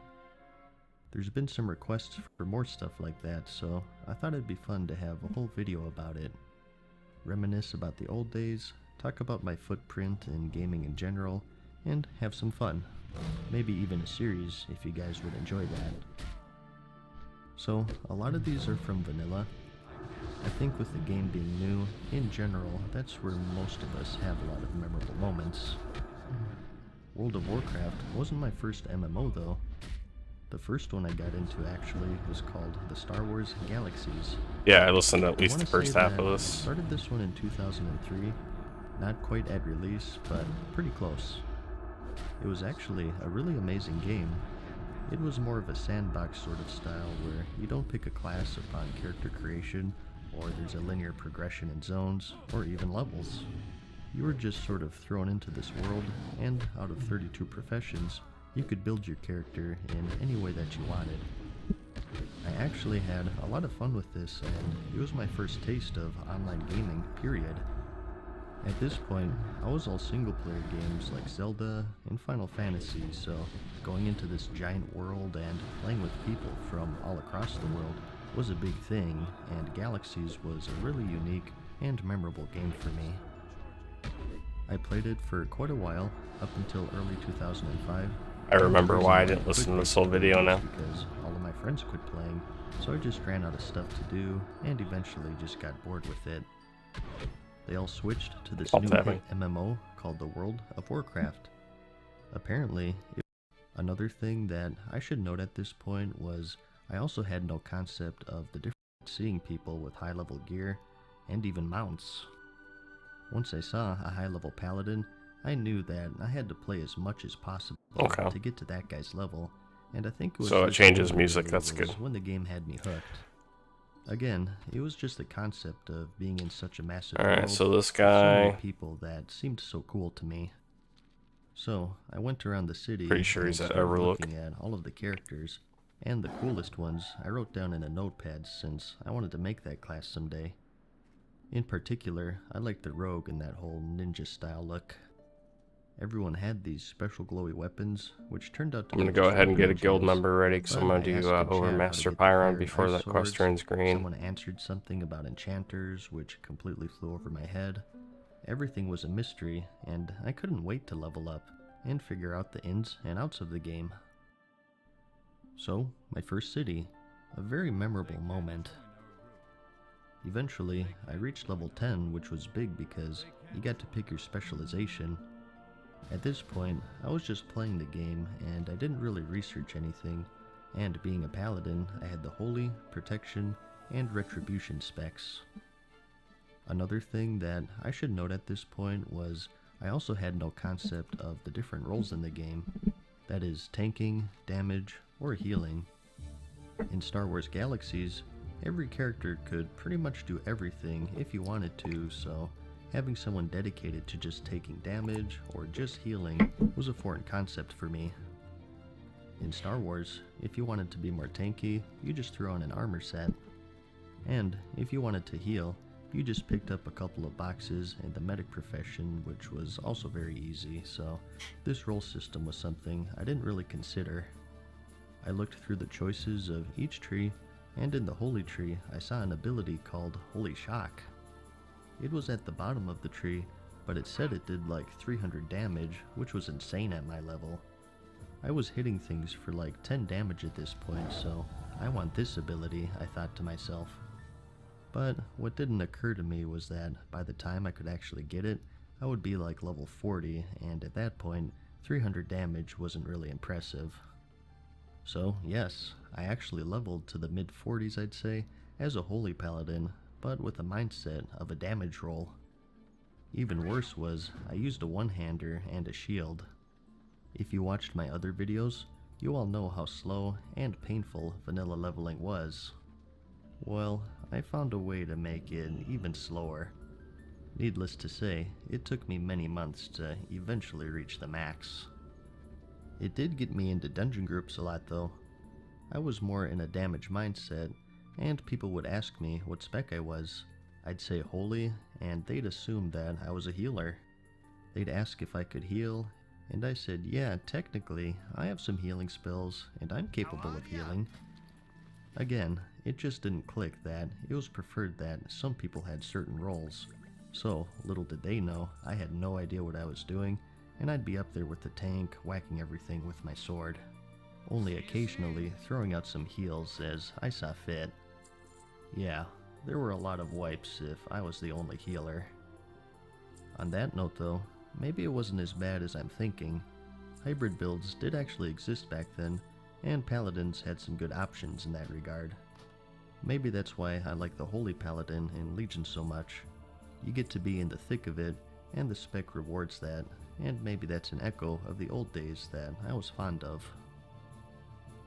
There's been some requests for more stuff like that, so I thought it'd be fun to have a whole video about it. Reminisce about the old days, talk about my footprint in gaming in general, and have some fun. Maybe even a series if you guys would enjoy that. So, a lot of these are from vanilla. I think with the game being new, in general, that's where most of us have a lot of memorable moments. World of Warcraft wasn't my first MMO though. The first one I got into actually was called the Star Wars Galaxies. Yeah, I listened to at I least wanna the first say half that of I this. started this one in 2003. Not quite at release, but pretty close. It was actually a really amazing game. It was more of a sandbox sort of style where you don't pick a class upon character creation, or there's a linear progression in zones, or even levels. You were just sort of thrown into this world, and out of 32 professions, you could build your character in any way that you wanted. I actually had a lot of fun with this, and it was my first taste of online gaming, period. At this point, I was all single-player games like Zelda and Final Fantasy, so going into this giant world and playing with people from all across the world was a big thing, and Galaxies was a really unique and memorable game for me. I played it for quite a while, up until early 2005. I remember The why I reason didn't listen to quit this whole gaming video was now. because all of my friends quit playing, so I just ran out of stuff to do, and eventually just got bored with it. They all switched to this Stop new tapping. hit MMO called the World of Warcraft. Apparently, another thing that I should note at this point was I also had no concept of the difference seeing people with high-level gear and even mounts. Once I saw a high-level Paladin, I knew that I had to play as much as possible Okay. to get to that guy's level, and I think it was So it this changes moment music, really that's was good. when the game had me hooked. Again, it was just the concept of being in such a massive Alright, world, so this with so many guy, people that seemed so cool to me. So I went around the city pretty sure and he's at started Overlook. looking at all of the characters, and the coolest ones I wrote down in a notepad since I wanted to make that class someday. In particular, I liked the rogue in that whole ninja style look. Everyone had these special glowy weapons, which turned out to I'm be gonna go just ahead and get a weapon guild gels, member ready because but I'm gonna I do asked in chat how to Overmaster get the Pyron fire before ice that quest swords. turns green. Someone answered something about enchanters, which completely flew over my head. Everything was a mystery, and I couldn't wait to level up and figure out the ins and outs of the game. So, my first city, a very memorable moment. Eventually, I reached level 10, which was big because you got to pick your specialization. At this point, I was just playing the game and I didn't really research anything, and being a paladin, I had the holy, protection, and retribution specs. Another thing that I should note at this point was I also had no concept of the different roles in the game, that is, tanking, damage, or healing. In Star Wars Galaxies, every character could pretty much do everything if you wanted to, so having someone dedicated to just taking damage or just healing was a foreign concept for me. In Star Wars, if you wanted to be more tanky, you just threw on an armor set. And if you wanted to heal, you just picked up a couple of boxes in the medic profession, which was also very easy, so this role system was something I didn't really consider. I looked through the choices of each tree, and in the Holy Tree I saw an ability called Holy Shock. It was at the bottom of the tree, but it said it did like 300 damage, which was insane at my level. I was hitting things for like 10 damage at this point, so I want this ability, I thought to myself. But what didn't occur to me was that by the time I could actually get it, I would be like level 40, and at that point, 300 damage wasn't really impressive. So yes, I actually leveled to the mid-40s, I'd say, as a Holy Paladin, but with a mindset of a damage roll. Even worse was, I used a one-hander and a shield. If you watched my other videos, you all know how slow and painful vanilla leveling was. Well, I found a way to make it even slower. Needless to say, it took me many months to eventually reach the max. It did get me into dungeon groups a lot though. I was more in a damage mindset, and people would ask me what spec I was. I'd say holy, and they'd assume that I was a healer. They'd ask if I could heal, and I said, yeah, technically, I have some healing spells, and I'm capable of healing. Again, it just didn't click that it was preferred that some people had certain roles. So, little did they know, I had no idea what I was doing, and I'd be up there with the tank, whacking everything with my sword. Only occasionally throwing out some heals as I saw fit. Yeah, there were a lot of wipes if I was the only healer. On that note though, maybe it wasn't as bad as I'm thinking. Hybrid builds did actually exist back then, and paladins had some good options in that regard. Maybe that's why I like the Holy Paladin in Legion so much. You get to be in the thick of it, and the spec rewards that, and maybe that's an echo of the old days that I was fond of.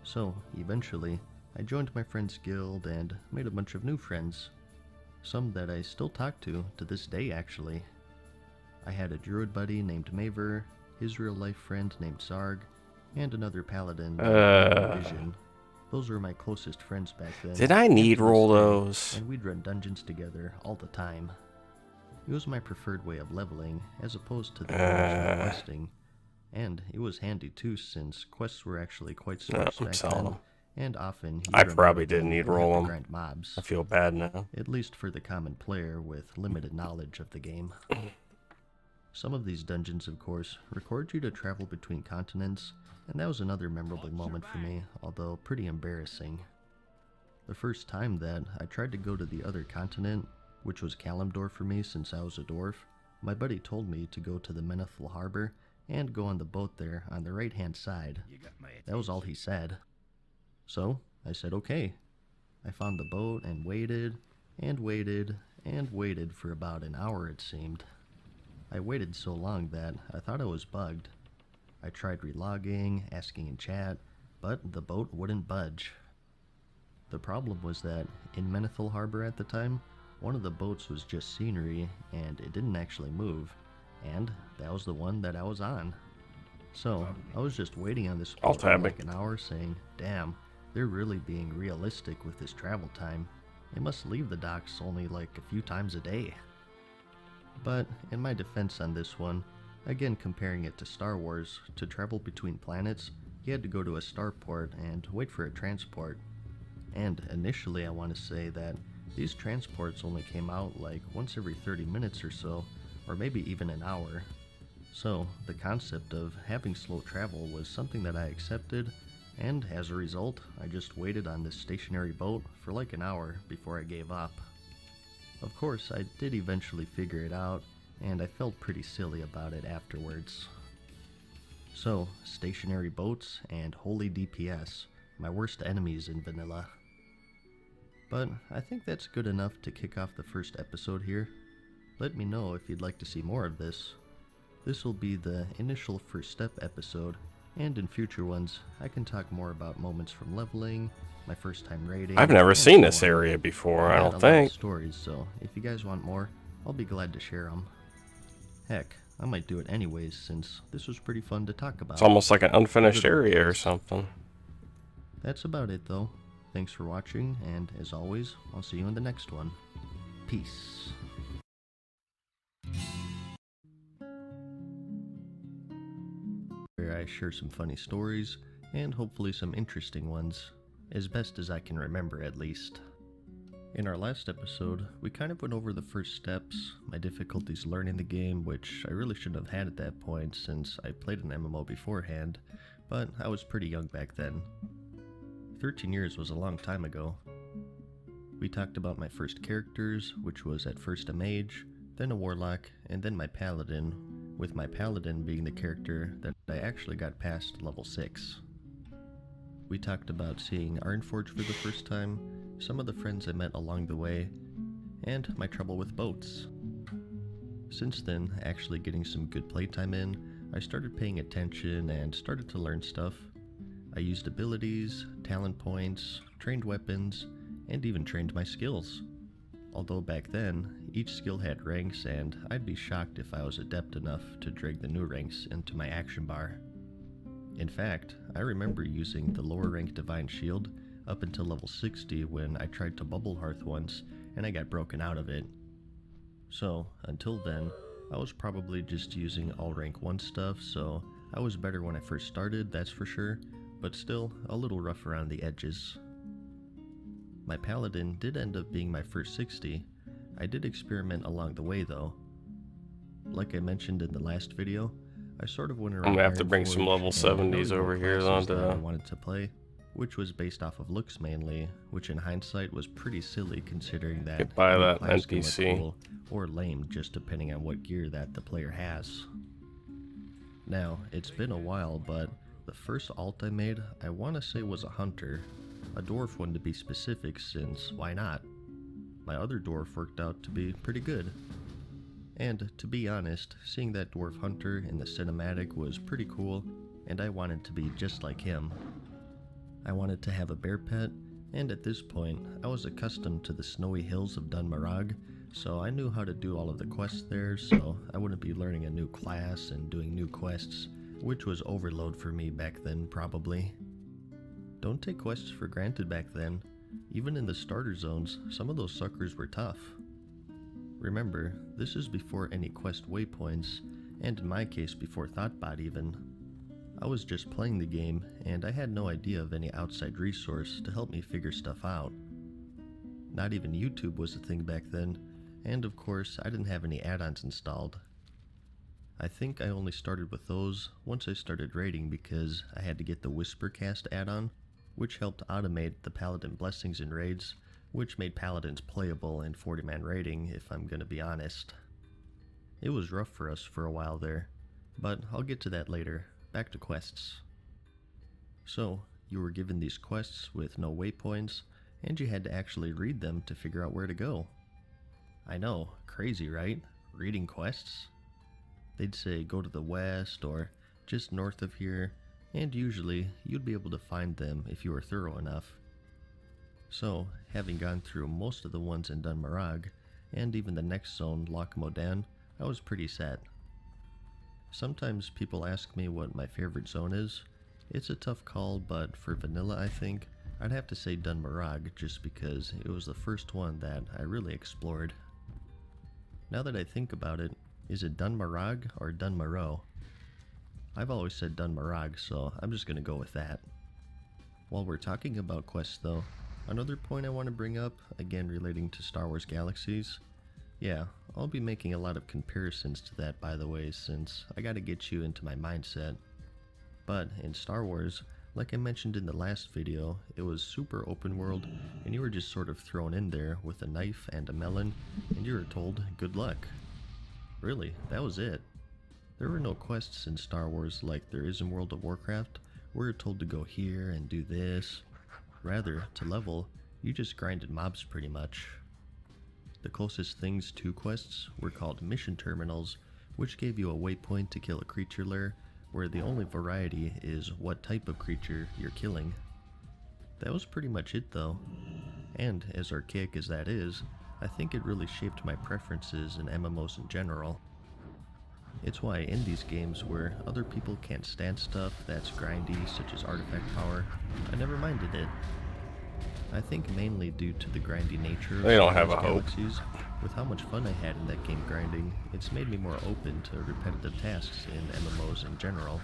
So, eventually, I joined my friend's guild and made a bunch of new friends. Some that I still talk to this day actually. I had a druid buddy named Maver, his real life friend named Zarg, and another paladin named Vision. Those were my closest friends back then. Did I need and to this roll day, those? And we'd run dungeons together all the time. It was my preferred way of leveling, as opposed to the original questing. And it was handy too, since quests were actually quite sparse back then, and often you I run probably out of them didn't need and have roll to 'em. grind mobs. I feel bad now. At least for the common player with limited knowledge of the game. Some of these dungeons, of course, record you to travel between continents, and that was another memorable moment for me, although pretty embarrassing. The first time that I tried to go to the other continent, which was Kalimdor for me since I was a dwarf, my buddy told me to go to the Menethil harbor and go on the boat there on the right hand side. That was all he said. So I said okay. I found the boat and waited, and waited, and waited for about an hour it seemed. I waited so long that I thought I was bugged. I tried relogging, asking in chat, but the boat wouldn't budge. The problem was that in Menethil Harbor at the time, one of the boats was just scenery and it didn't actually move, and that was the one that I was on. So I was just waiting on this boat for like an hour saying, damn, they're really being realistic with this travel time. They must leave the docks only like a few times a day. But in my defense on this one, again comparing it to Star Wars, to travel between planets, you had to go to a starport and wait for a transport. And initially I want to say that these transports only came out like once every 30 minutes or so, or maybe even an hour. So the concept of having slow travel was something that I accepted, and as a result, I just waited on this stationary boat for like an hour before I gave up. Of course, I did eventually figure it out, and I felt pretty silly about it afterwards. So, stationary boats and holy DPS, my worst enemies in vanilla. But I think that's good enough to kick off the first episode here. Let me know if you'd like to see more of this. This will be the initial first step episode, and in future ones, I can talk more about moments from leveling, my first time raiding. I've never seen this area before, I don't think. Stories, so if you guys want more, I'll be glad to share them. Heck, I might do it anyways, since this was pretty fun to talk about. It's almost like an unfinished area or something. That's about it though. Thanks for watching, and as always, I'll see you in the next one. Peace. Where I share some funny stories, and hopefully some interesting ones, as best as I can remember at least. In our last episode, we kind of went over the first steps, my difficulties learning the game, which I really shouldn't have had at that point since I played an MMO beforehand, but I was pretty young back then. 13 years was a long time ago. We talked about my first characters, which was at first a mage, then a warlock, and then my paladin, with my paladin being the character that I actually got past level 6. We talked about seeing Ironforge for the first time, some of the friends I met along the way, and my trouble with boats. Since then, actually getting some good playtime in, I started paying attention and started to learn stuff. I used abilities, talent points, trained weapons, and even trained my skills. Although back then, each skill had ranks, and I'd be shocked if I was adept enough to drag the new ranks into my action bar. In fact, I remember using the lower rank Divine Shield up until level 60 when I tried to Bubble Hearth once and I got broken out of it. So, until then, I was probably just using all rank 1 stuff, so I was better when I first started, that's for sure, but still a little rough around the edges. My Paladin did end up being my first 60. I did experiment along the way though. Like I mentioned in the last video, I sort of went around. I'm gonna have to bring some level 70s over here onto I wanted to play, which was based off of looks mainly, which in hindsight was pretty silly considering that get by that class can look NPC cool or lame just depending on what gear that the player has. Now, it's been a while, but the first alt I made, I want to say was a hunter, a dwarf one to be specific since why not? My other dwarf worked out to be pretty good. And to be honest, seeing that dwarf hunter in the cinematic was pretty cool, and I wanted to be just like him. I wanted to have a bear pet, and at this point, I was accustomed to the snowy hills of Dunmarag, so I knew how to do all of the quests there, so I wouldn't be learning a new class and doing new quests, which was overload for me back then probably. Don't take quests for granted back then. Even in the starter zones, some of those suckers were tough. Remember, this is before any quest waypoints, and in my case before Thoughtbot even. I was just playing the game, and I had no idea of any outside resource to help me figure stuff out. Not even YouTube was a thing back then, and of course I didn't have any add-ons installed. I think I only started with those once I started raiding because I had to get the Whispercast add-on, which helped automate the Paladin blessings in raids, which made Paladins playable in 40-man raiding, if I'm gonna be honest. It was rough for us for a while there, but I'll get to that later. Back to quests. So, you were given these quests with no waypoints, and you had to actually read them to figure out where to go. I know, crazy right? Reading quests? they'd say go to the west or just north of here, and usually you'd be able to find them if you were thorough enough. So, having gone through most of the ones in Dunmarag, and even the next zone, Loch Modan, I was pretty set. Sometimes people ask me what my favorite zone is. It's a tough call, but for vanilla I think, I'd have to say Dunmarag just because it was the first one that I really explored. Now that I think about it, is it Dunmarag or Dunmaro? I've always said Dunmarag, so I'm just gonna go with that. While we're talking about quests though, another point I want to bring up, again relating to Star Wars Galaxies. Yeah, I'll be making a lot of comparisons to that by the way, since I gotta get you into my mindset. But in Star Wars, like I mentioned in the last video, it was super open world, and you were just sort of thrown in there with a knife and a melon, and you were told good luck. Really, that was it. There were no quests in Star Wars like there is in World of Warcraft, where you're told to go here and do this. Rather, to level, you just grinded mobs pretty much. The closest things to quests were called mission terminals, which gave you a waypoint to kill a creature lair, where the only variety is what type of creature you're killing. That was pretty much it though, and as archaic as that is, I think it really shaped my preferences in MMOs in general. It's why in these games where other people can't stand stuff that's grindy, such as artifact power, I never minded it. I think mainly due to the grindy nature of They don't Star have Wars a hope. Galaxies, with how much fun I had in that game grinding, it's made me more open to repetitive tasks in MMOs in general.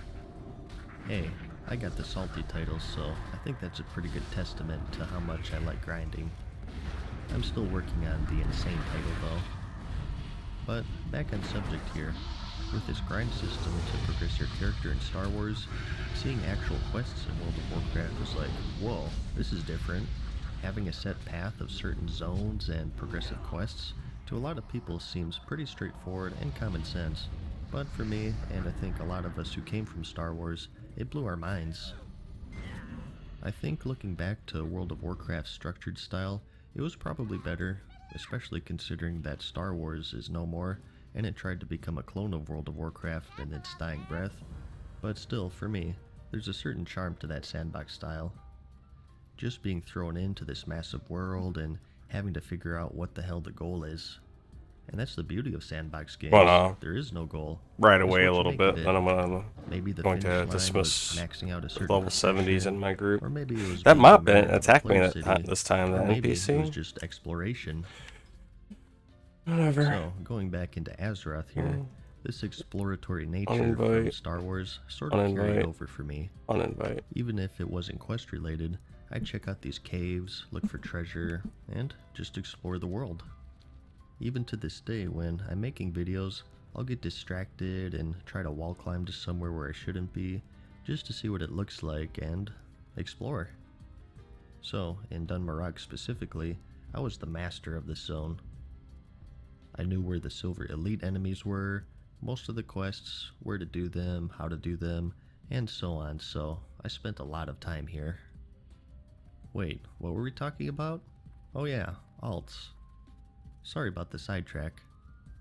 Hey, I got the salty title, so I think that's a pretty good testament to how much I like grinding. I'm still working on the insane title though. But back on subject here. With this grind system to progress your character in Star Wars, seeing actual quests in World of Warcraft was like, whoa, this is different. Having a set path of certain zones and progressive quests, to a lot of people seems pretty straightforward and common sense. But for me, and I think a lot of us who came from Star Wars, it blew our minds. I think looking back to World of Warcraft's structured style, it was probably better, especially considering that Star Wars is no more, and it tried to become a clone of World of Warcraft in its dying breath, but still, for me, there's a certain charm to that sandbox style. Just being thrown into this massive world and having to figure out what the hell the goal is. And that's the beauty of sandbox games. Well, there is no goal. right It's away what a you little make bit, of it. then I'm Maybe the going finish to line was dismiss maxing out a certain level 70s profession, in my group. or maybe it was That being mob the mayor didn't of a attack me player this time, the or maybe it NPC. was just exploration. Whatever. So, going back into Azeroth here, this exploratory nature from Uninvite. Star Wars sort of carried Uninvite. over for me. Uninvite. Even if it wasn't quest related, I'd check out these caves, look for treasure, and just explore the world. Even to this day, when I'm making videos, I'll get distracted and try to wall climb to somewhere where I shouldn't be, just to see what it looks like and explore. So, in Dunmarag specifically, I was the master of this zone. I knew where the silver elite enemies were, most of the quests, where to do them, how to do them, and so on, so I spent a lot of time here. Wait, what were we talking about? Oh yeah, alts. Sorry about the sidetrack.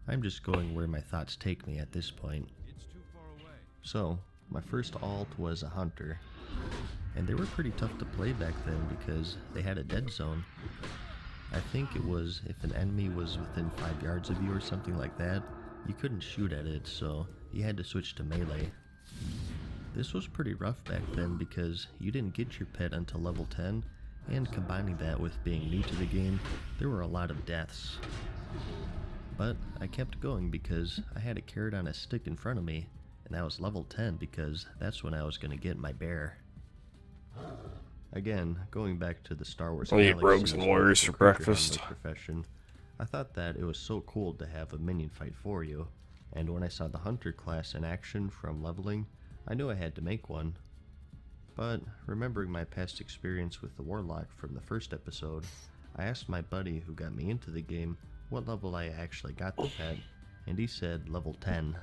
I'm just going where my thoughts take me at this point. It's too far away. So, my first alt was a hunter. And they were pretty tough to play back then because they had a dead zone. I think it was if an enemy was within 5 yards of you or something like that, you couldn't shoot at it, so you had to switch to melee. This was pretty rough back then because you didn't get your pet until level 10, and combining that with being new to the game, there were a lot of deaths. But I kept going because I had a carrot on a stick in front of me, and that was level 10 because that's when I was going to get my bear. Again, going back to the Star Wars I'll eat Galaxies rogues and warriors for creature breakfast. handler profession, I thought that it was so cool to have a minion fight for you, and when I saw the hunter class in action from leveling, I knew I had to make one. But remembering my past experience with the warlock from the first episode, I asked my buddy who got me into the game what level I actually got the pet, and he said level 10.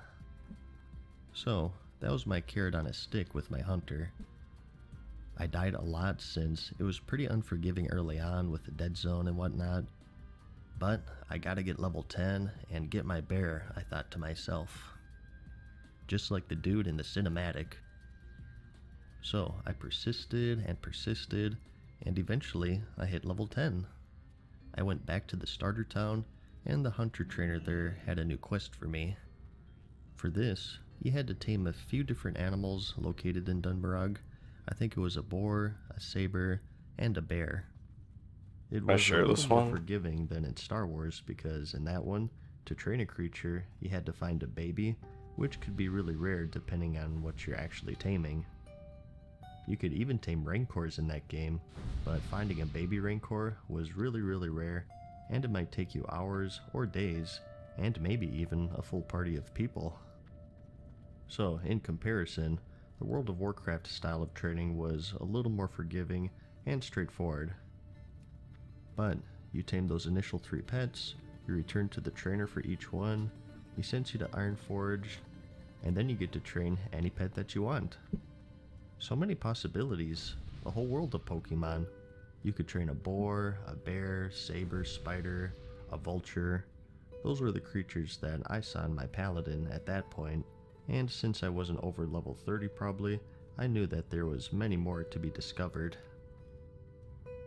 So, that was my carrot on a stick with my hunter. I died a lot since it was pretty unforgiving early on with the dead zone and whatnot, but I gotta get level 10 and get my bear, I thought to myself. just like the dude in the cinematic. So I persisted and persisted, and eventually I hit level 10. I went back to the starter town, and the hunter trainer there had a new quest for me. For this, you had to tame a few different animals located in Dunbarog. I think it was a boar, a saber, and a bear. It was sure a little this more one? forgiving than in Star Wars, because in that one, to train a creature, you had to find a baby, which could be really rare depending on what you're actually taming. You could even tame rancors in that game, but finding a baby rancor was really rare, and it might take you hours or days, and maybe even a full party of people. So, in comparison, the World of Warcraft style of training was a little more forgiving and straightforward. But you tame those initial 3 pets, you return to the trainer for each one, he sends you to Ironforge, and then you get to train any pet that you want. So many possibilities, a whole world of Pokemon. You could train a boar, a bear, saber, spider, a vulture. Those were the creatures that I saw in my Paladin at that point, and since I wasn't over level 30 probably, I knew that there was many more to be discovered.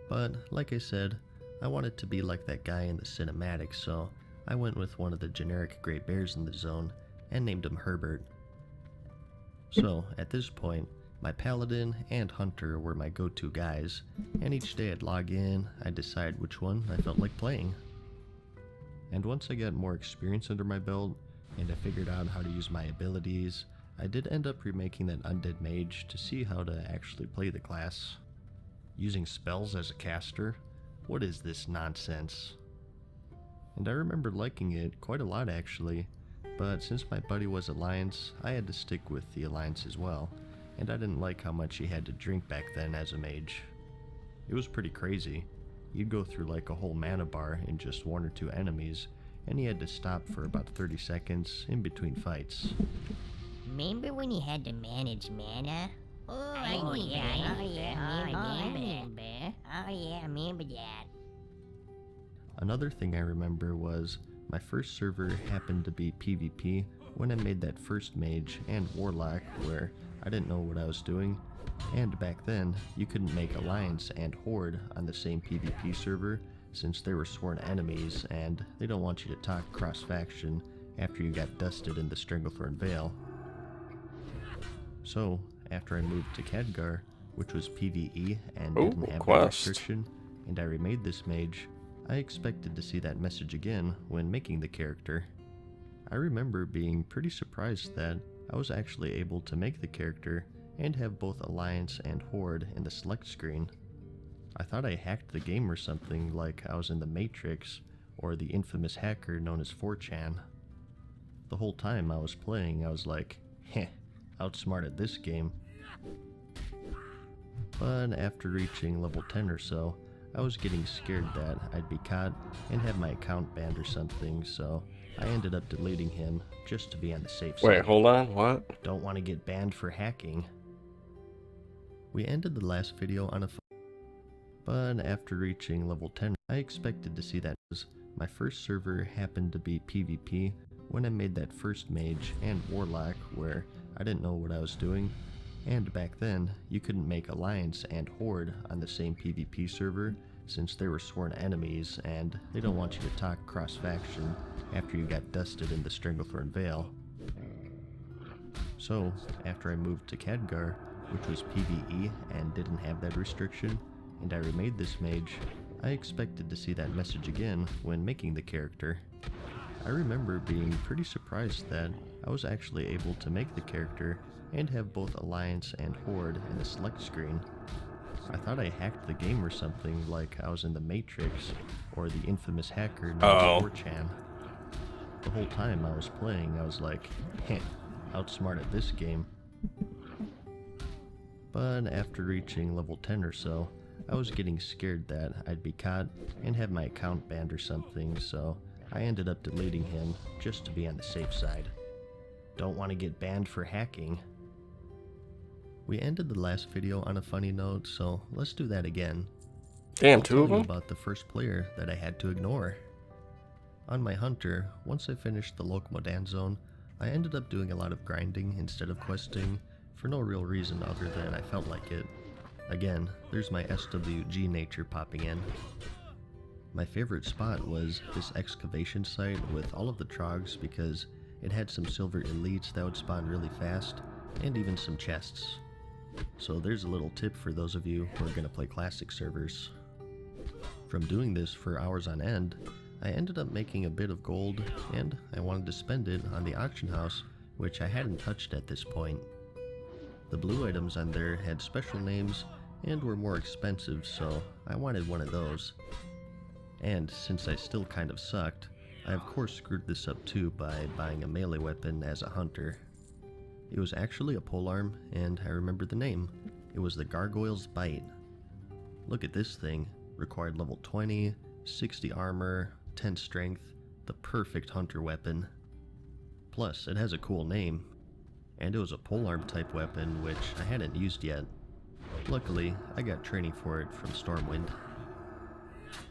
But, like I said, I wanted to be like that guy in the cinematic, so I went with one of the generic great bears in the zone, and named him Herbert. So, at this point, my Paladin and Hunter were my go-to guys, and each day I'd log in, I'd decide which one I felt like playing. And once I got more experience under my belt, and I figured out how to use my abilities, I did end up remaking that Undead Mage to see how to actually play the class. Using spells as a caster? What is this nonsense? And I remember liking it quite a lot actually, but since my buddy was Alliance, I had to stick with the Alliance as well, and I didn't like how much he had to drink back then as a mage. It was pretty crazy. You'd go through like a whole mana bar in just 1 or 2 enemies, and he had to stop for about 30 seconds in between fights. Remember when you had to manage mana? I remember that. Another thing I remember was my first server happened to be PvP when I made that first mage and warlock where I didn't know what I was doing, and back then you couldn't make Alliance and Horde on the same PvP server since they were sworn enemies and they don't want you to talk cross-faction after you got dusted in the Stranglethorn Vale. So, after I moved to Khadgar, which was PvE and didn't have that restriction, and I remade this mage, I expected to see that message again when making the character. I remember being pretty surprised that I was actually able to make the character and have both Alliance and Horde in the select screen. I thought I hacked the game or something, like I was in the Matrix or the infamous hacker known as 4chan. The whole time I was playing, I was like, heh, outsmarted this game. But after reaching level 10 or so, I was getting scared that I'd be caught and have my account banned or something, so I ended up deleting him just to be on the safe side. Wait, hold on, what? Don't want to get banned for hacking. We ended the last video on a but after reaching level 10, I expected to see that my first server happened to be PvP when I made that first mage and warlock where I didn't know what I was doing, and back then you couldn't make Alliance and Horde on the same PvP server since they were sworn enemies and they don't want you to talk cross-faction after you got dusted in the Stranglethorn Vale. So, after I moved to Khadgar, which was PvE and didn't have that restriction, and I remade this mage, I expected to see that message again when making the character. I remember being pretty surprised that I was actually able to make the character and have both Alliance and Horde in the select screen. I thought I hacked the game or something, like I was in the Matrix or the infamous hacker known as 4chan. The whole time I was playing, I was like, heh, outsmarted this game. But after reaching level 10 or so, I was getting scared that I'd be caught and have my account banned or something, so I ended up deleting him just to be on the safe side. Don't want to get banned for hacking. We ended the last video on a funny note, so let's do that again. Damn, I'll 2 of tell you them? about the first player that I had to ignore. On my Hunter, once I finished the Lokmodan zone, I ended up doing a lot of grinding instead of questing, for no real reason other than I felt like it. Again, there's my SWG nature popping in. My favorite spot was this excavation site with all of the trogs because it had some silver elites that would spawn really fast, and even some chests. So there's a little tip for those of you who are going to play classic servers. From doing this for hours on end, I ended up making a bit of gold, and I wanted to spend it on the auction house, which I hadn't touched at this point. The blue items on there had special names and were more expensive, so I wanted one of those. And since I still kind of sucked, I of course screwed this up too by buying a melee weapon as a hunter. It was actually a polearm, and I remember the name. It was the Gargoyle's Bite. Look at this thing. Required level 20, 60 armor, 10 strength, the perfect hunter weapon. Plus, it has a cool name. And it was a polearm type weapon, which I hadn't used yet. Luckily, I got training for it from Stormwind.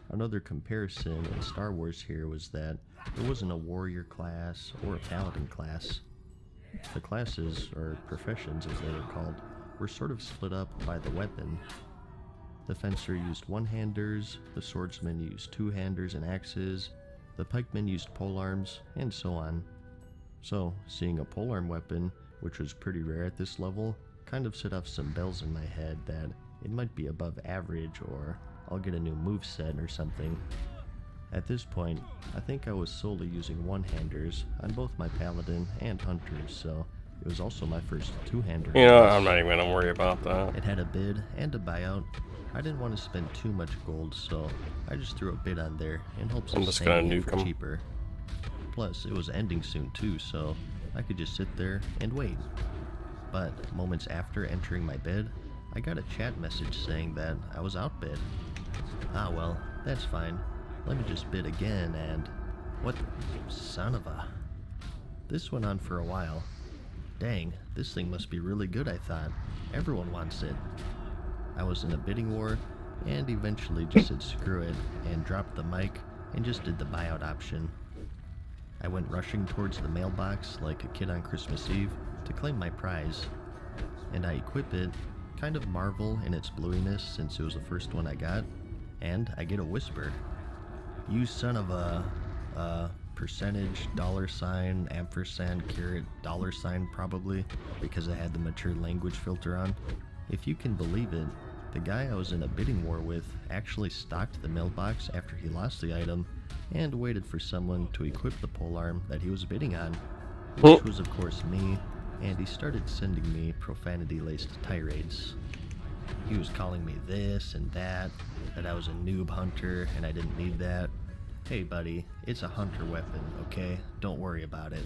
Another comparison in Star Wars here was that there wasn't a warrior class or a paladin class. The classes, or professions as they were called, were sort of split up by the weapon. The fencer used one-handers, the swordsman used two-handers and axes, the pikemen used polearms, and so on. So, seeing a polearm weapon, which was pretty rare at this level, kind of set off some bells in my head that it might be above average or I'll get a new moveset or something. At this point, I think I was solely using one-handers on both my paladin and hunters, so it was also my first two-hander. You know, I'm not even gonna worry about that. It had a bid and a buyout. I didn't want to spend too much gold, so I just threw a bid on there in hopes of selling it for cheaper. Plus, it was ending soon too, so I could just sit there and wait. But moments after entering my bid, I got a chat message saying that I was outbid. Ah well, that's fine. Let me just bid again and... What the son of a... This went on for a while. Dang, this thing must be really good, I thought. Everyone wants it. I was in a bidding war, and eventually just said screw it, and dropped the mic, and just did the buyout option. I went rushing towards the mailbox like a kid on Christmas Eve to claim my prize. And I equip it, kind of marvel in its bluiness since it was the first one I got, and I get a whisper. You son of a, percentage, $, ampersand, caret, $, probably, because I had the mature language filter on. If you can believe it, the guy I was in a bidding war with actually stocked the mailbox after he lost the item, and waited for someone to equip the polearm that he was bidding on, which was of course me, and he started sending me profanity-laced tirades. He was calling me this and that I was a noob hunter and I didn't need that. Hey buddy, it's a hunter weapon, okay? Don't worry about it.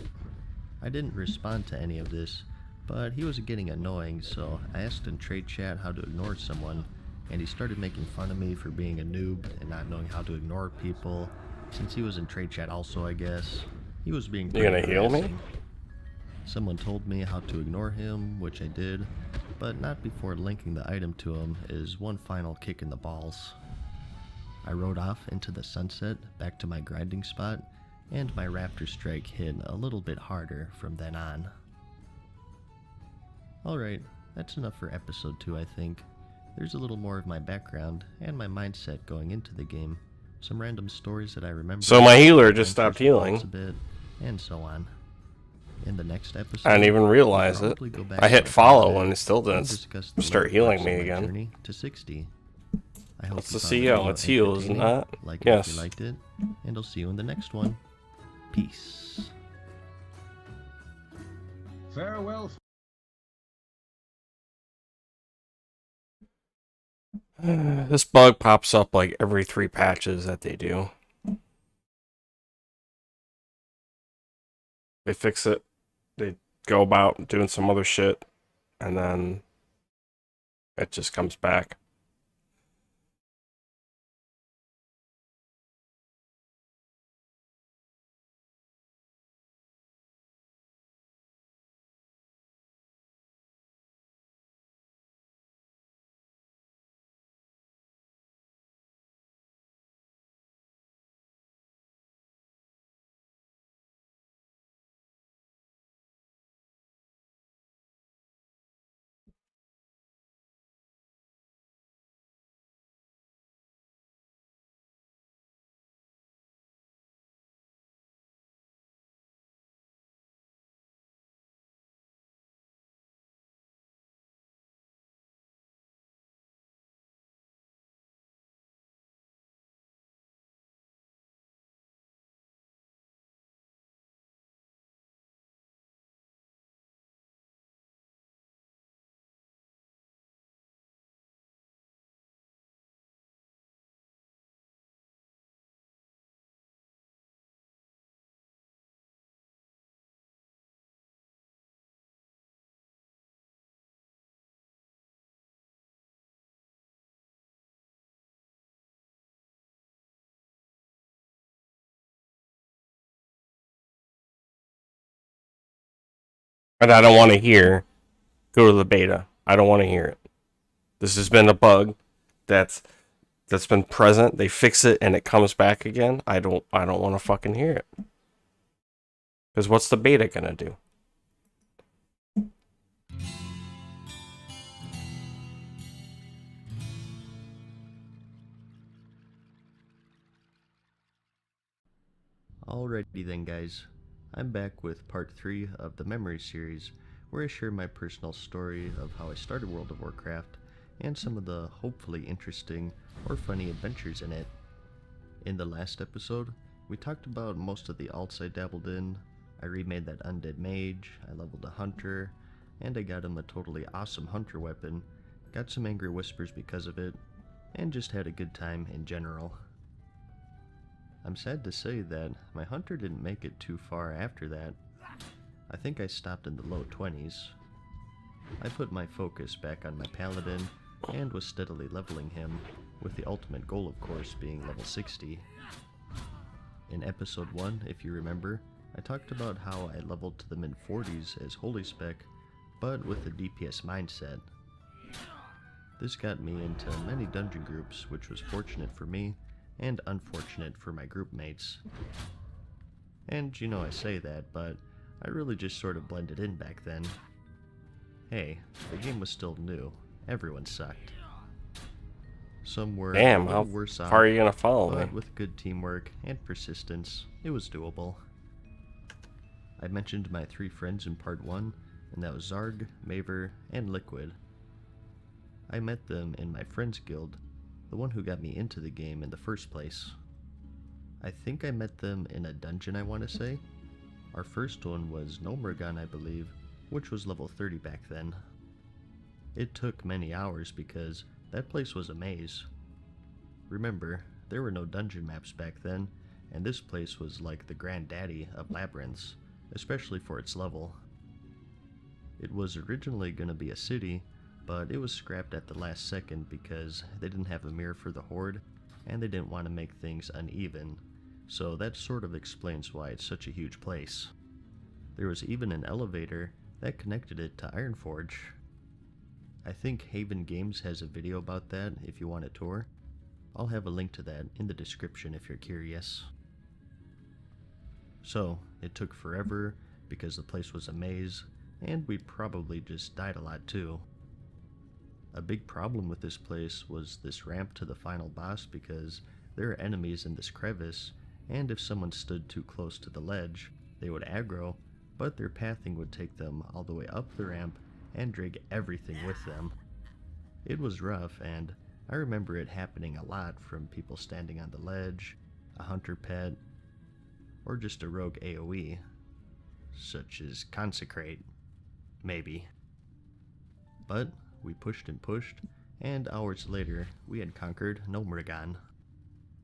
I didn't respond to any of this, but he was getting annoying, so I asked in trade chat how to ignore someone, and he started making fun of me for being a noob and not knowing how to ignore people, since he was in trade chat also, I guess. He was being pretty gonna heal me? harassing. Someone told me how to ignore him, which I did, but not before linking the item to him is one final kick in the balls. I rode off into the sunset back to my grinding spot, and my raptor strike hit a little bit harder from then on. Alright, that's enough for episode 2, I think. There's a little more of my background and my mindset going into the game, some random stories that I remember. So my healer just stopped healing. A bit, and so on. In the next episode, I didn't even realize I'll it. probably go back I to hit my follow combat and it still and didn't discuss the start later healing parts me of my again. journey to 60. I hope What's you the found the CO? video It's heal, isn't entertaining, that? like it Yes. if you liked it, and I'll see you in the next one. Peace. Farewell. This bug pops up like every 3 patches that they do. They fix it, they go about doing some other shit, and then it just comes back. And I don't want to hear, go to the beta. I don't want to hear it. This has been a bug that's been present. They fix it and it comes back again. I don't want to fucking hear it. Because what's the beta gonna do? Alrighty then, guys. I'm back with part 3 of the Memory series, where I share my personal story of how I started World of Warcraft and some of the hopefully interesting or funny adventures in it. In the last episode, we talked about most of the alts I dabbled in. I remade that undead mage, I leveled a hunter, and I got him a totally awesome hunter weapon, got some angry whispers because of it, and just had a good time in general. I'm sad to say that my hunter didn't make it too far after that. I think I stopped in the low 20s. I put my focus back on my Paladin and was steadily leveling him, with the ultimate goal of course being level 60. In episode 1, if you remember, I talked about how I leveled to the mid 40s as holy spec, but with a DPS mindset. This got me into many dungeon groups, which was fortunate for me, and unfortunate for my group mates. And you know I say that, but I really just sort of blended in back then. Hey, the game was still new. Everyone sucked. Some were Damn, a how little worse off, far are you gonna follow me? but with good teamwork and persistence, it was doable. I mentioned my 3 friends in part 1, and that was Zarg, Maver, and Liquid. I met them in my friends guild, the one who got me into the game in the first place. I think I met them in a dungeon, I want to say. Our first one was Nomergon, I believe, which was level 30 back then. It took many hours because that place was a maze. Remember, there were no dungeon maps back then, and this place was like the granddaddy of labyrinths, especially for its level. It was originally going to be a city, but it was scrapped at the last second because they didn't have a mirror for the horde, and they didn't want to make things uneven, so that sort of explains why it's such a huge place. There was even an elevator that connected it to Ironforge. I think Haven Games has a video about that if you want a tour. I'll have a link to that in the description if you're curious. So, it took forever because the place was a maze, and we probably just died a lot too. A big problem with this place was this ramp to the final boss because there are enemies in this crevice, and if someone stood too close to the ledge, they would aggro, but their pathing would take them all the way up the ramp and drag everything with them. It was rough, and I remember it happening a lot from people standing on the ledge, a hunter pet, or just a rogue AoE, such as Consecrate, maybe. But we pushed and pushed, and hours later, we had conquered Nomergon.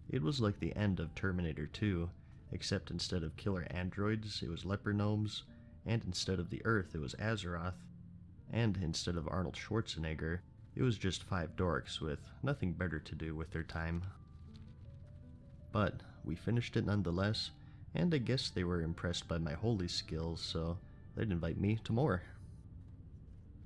It was like the end of Terminator 2, except instead of killer androids, it was leper gnomes, and instead of the Earth, it was Azeroth, and instead of Arnold Schwarzenegger, it was just 5 dorks with nothing better to do with their time. But we finished it nonetheless, and I guess they were impressed by my holy skills, so they'd invite me to more.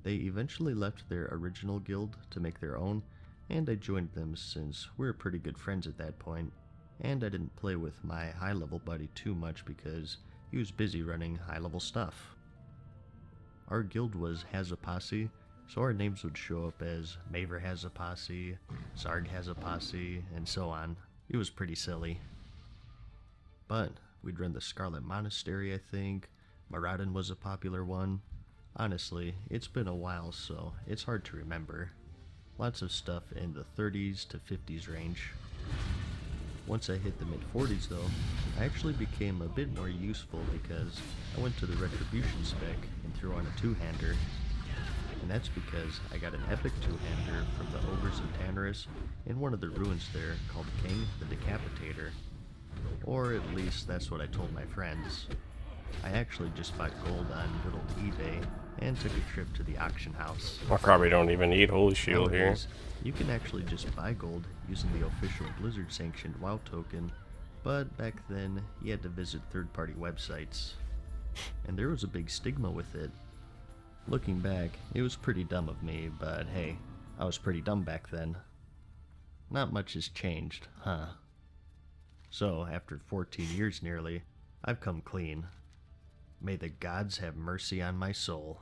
They eventually left their original guild to make their own, and I joined them since we were pretty good friends at that point, and I didn't play with my high-level buddy too much because he was busy running high-level stuff. Our guild was Has a Posse, so our names would show up as Maver has a posse, Zarg has a posse, and so on. It was pretty silly. But we'd run the Scarlet Monastery, I think. Moradin was a popular one. Honestly, it's been a while, so it's hard to remember. Lots of stuff in the 30s to 50s range. Once I hit the mid-40s though, I actually became a bit more useful because I went to the Retribution spec and threw on a 2-hander. And that's because I got an epic 2-hander from the Ogres of Tanarus in one of the ruins there called King the Decapitator. Or at least that's what I told my friends. I actually just bought gold on good old eBay and took a trip to the auction house. I probably don't even need Holy Shield here. Nowadays, you can actually just buy gold using the official Blizzard sanctioned WoW token, but back then you had to visit third-party websites. And there was a big stigma with it. Looking back, it was pretty dumb of me, but hey, I was pretty dumb back then. Not much has changed, huh? So, after 14 years nearly, I've come clean. May the gods have mercy on my soul.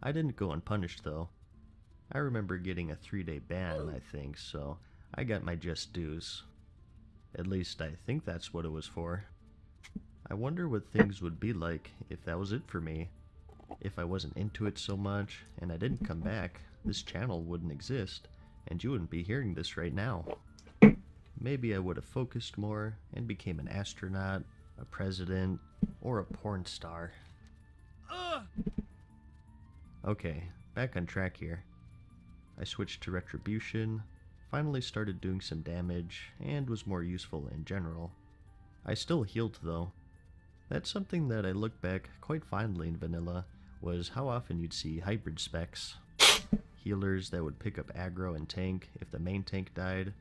I didn't go unpunished though. I remember getting a 3-day ban, I think, so I got my just dues. At least I think that's what it was for. I wonder what things would be like if that was it for me. If I wasn't into it so much, and I didn't come back, this channel wouldn't exist, and you wouldn't be hearing this right now. Maybe I would have focused more, and became an astronaut, a president, or a porn star. Okay, back on track here. I switched to Retribution, finally started doing some damage, and was more useful in general. I still healed though. That's something that I look back quite fondly in vanilla, was how often you'd see hybrid specs. Healers that would pick up aggro and tank if the main tank died,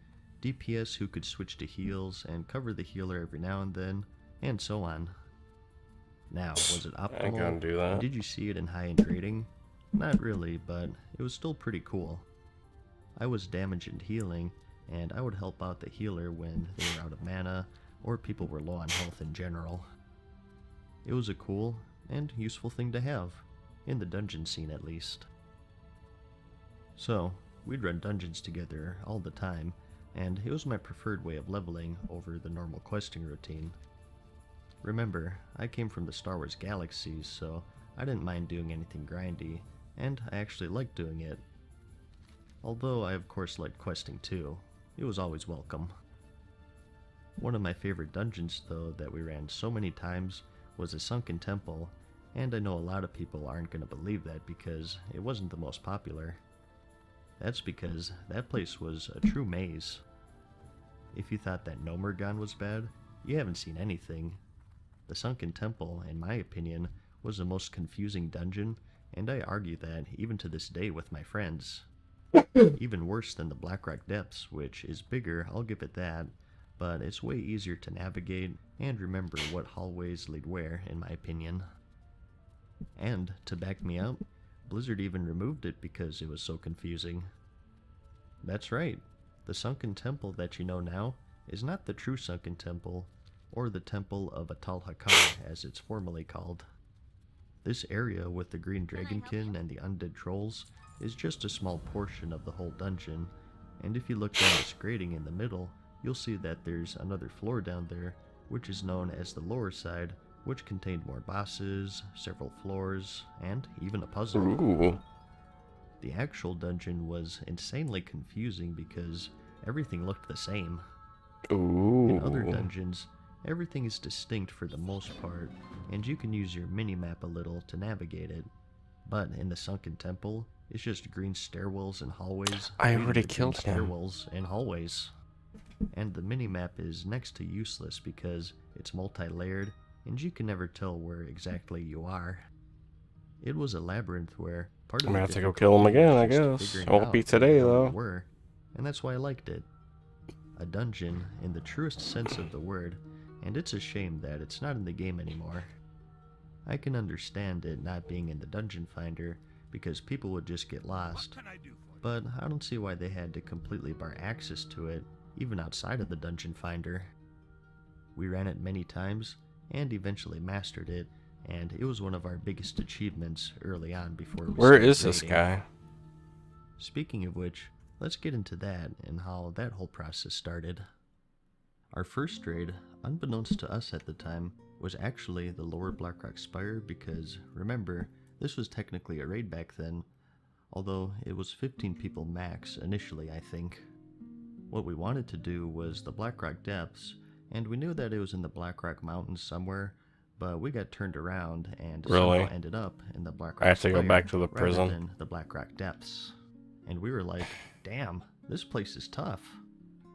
DPS who could switch to heals and cover the healer every now and then, and so on. Now, was it optimal? I ain't gonna do that. Did you see it in high-end rating? Not really, but it was still pretty cool. I was damage and healing, and I would help out the healer when they were out of mana, or people were low on health in general. It was a cool and useful thing to have, in the dungeon scene at least. So, we'd run dungeons together all the time, and it was my preferred way of leveling over the normal questing routine. Remember, I came from the Star Wars galaxies, so I didn't mind doing anything grindy, and I actually liked doing it. Although I of course liked questing too, it was always welcome. One of my favorite dungeons though that we ran so many times was a sunken temple, and I know a lot of people aren't going to believe that because it wasn't the most popular. That's because that place was a true maze. If you thought that Nomergon was bad, you haven't seen anything. The sunken temple, in my opinion, was the most confusing dungeon, and I argue that even to this day with my friends. Even worse than the Blackrock Depths, which is bigger, I'll give it that, but it's way easier to navigate and remember what hallways lead where, in my opinion. And, to back me up, Blizzard even removed it because it was so confusing. That's right, the sunken temple that you know now is not the true sunken temple, or the Temple of Atal Hakar as it's formally called. This area with the green dragonkin and the undead trolls is just a small portion of the whole dungeon, and if you look down this grating in the middle, you'll see that there's another floor down there, which is known as the lower side, which contained more bosses, several floors, and even a puzzle. Ooh. The actual dungeon was insanely confusing because everything looked the same. Ooh. In other dungeons, everything is distinct for the most part, and you can use your minimap a little to navigate it. But in the Sunken Temple, it's just green stairwells and hallways. I leading already to killed green him. Stairwells and hallways. And the minimap is next to useless because it's multi-layered, and you can never tell where exactly you are. It was a labyrinth where part of I'm the gonna have to go kill him difficulty again, I was just guess. figuring It won't out be where today, the hell you though. were, and that's why I liked it. A dungeon in the truest sense of the word, and it's a shame that it's not in the game anymore. I can understand it not being in the Dungeon Finder because people would just get lost, but I don't see why they had to completely bar access to it, even outside of the Dungeon Finder. We ran it many times, and eventually mastered it, and it was one of our biggest achievements early on before we Where started is this raiding. guy? Speaking of which, let's get into that and how that whole process started. Our first raid, unbeknownst to us at the time, was actually the Lower Blackrock Spire because, remember, this was technically a raid back then, although it was 15 people max initially, I think. What we wanted to do was the Blackrock Depths, and we knew that it was in the Blackrock Mountains somewhere, but we got turned around and Really? somehow ended up in the Blackrock I have to go Spire back to the rather prison. than the Blackrock Depths. And we were like, damn, this place is tough.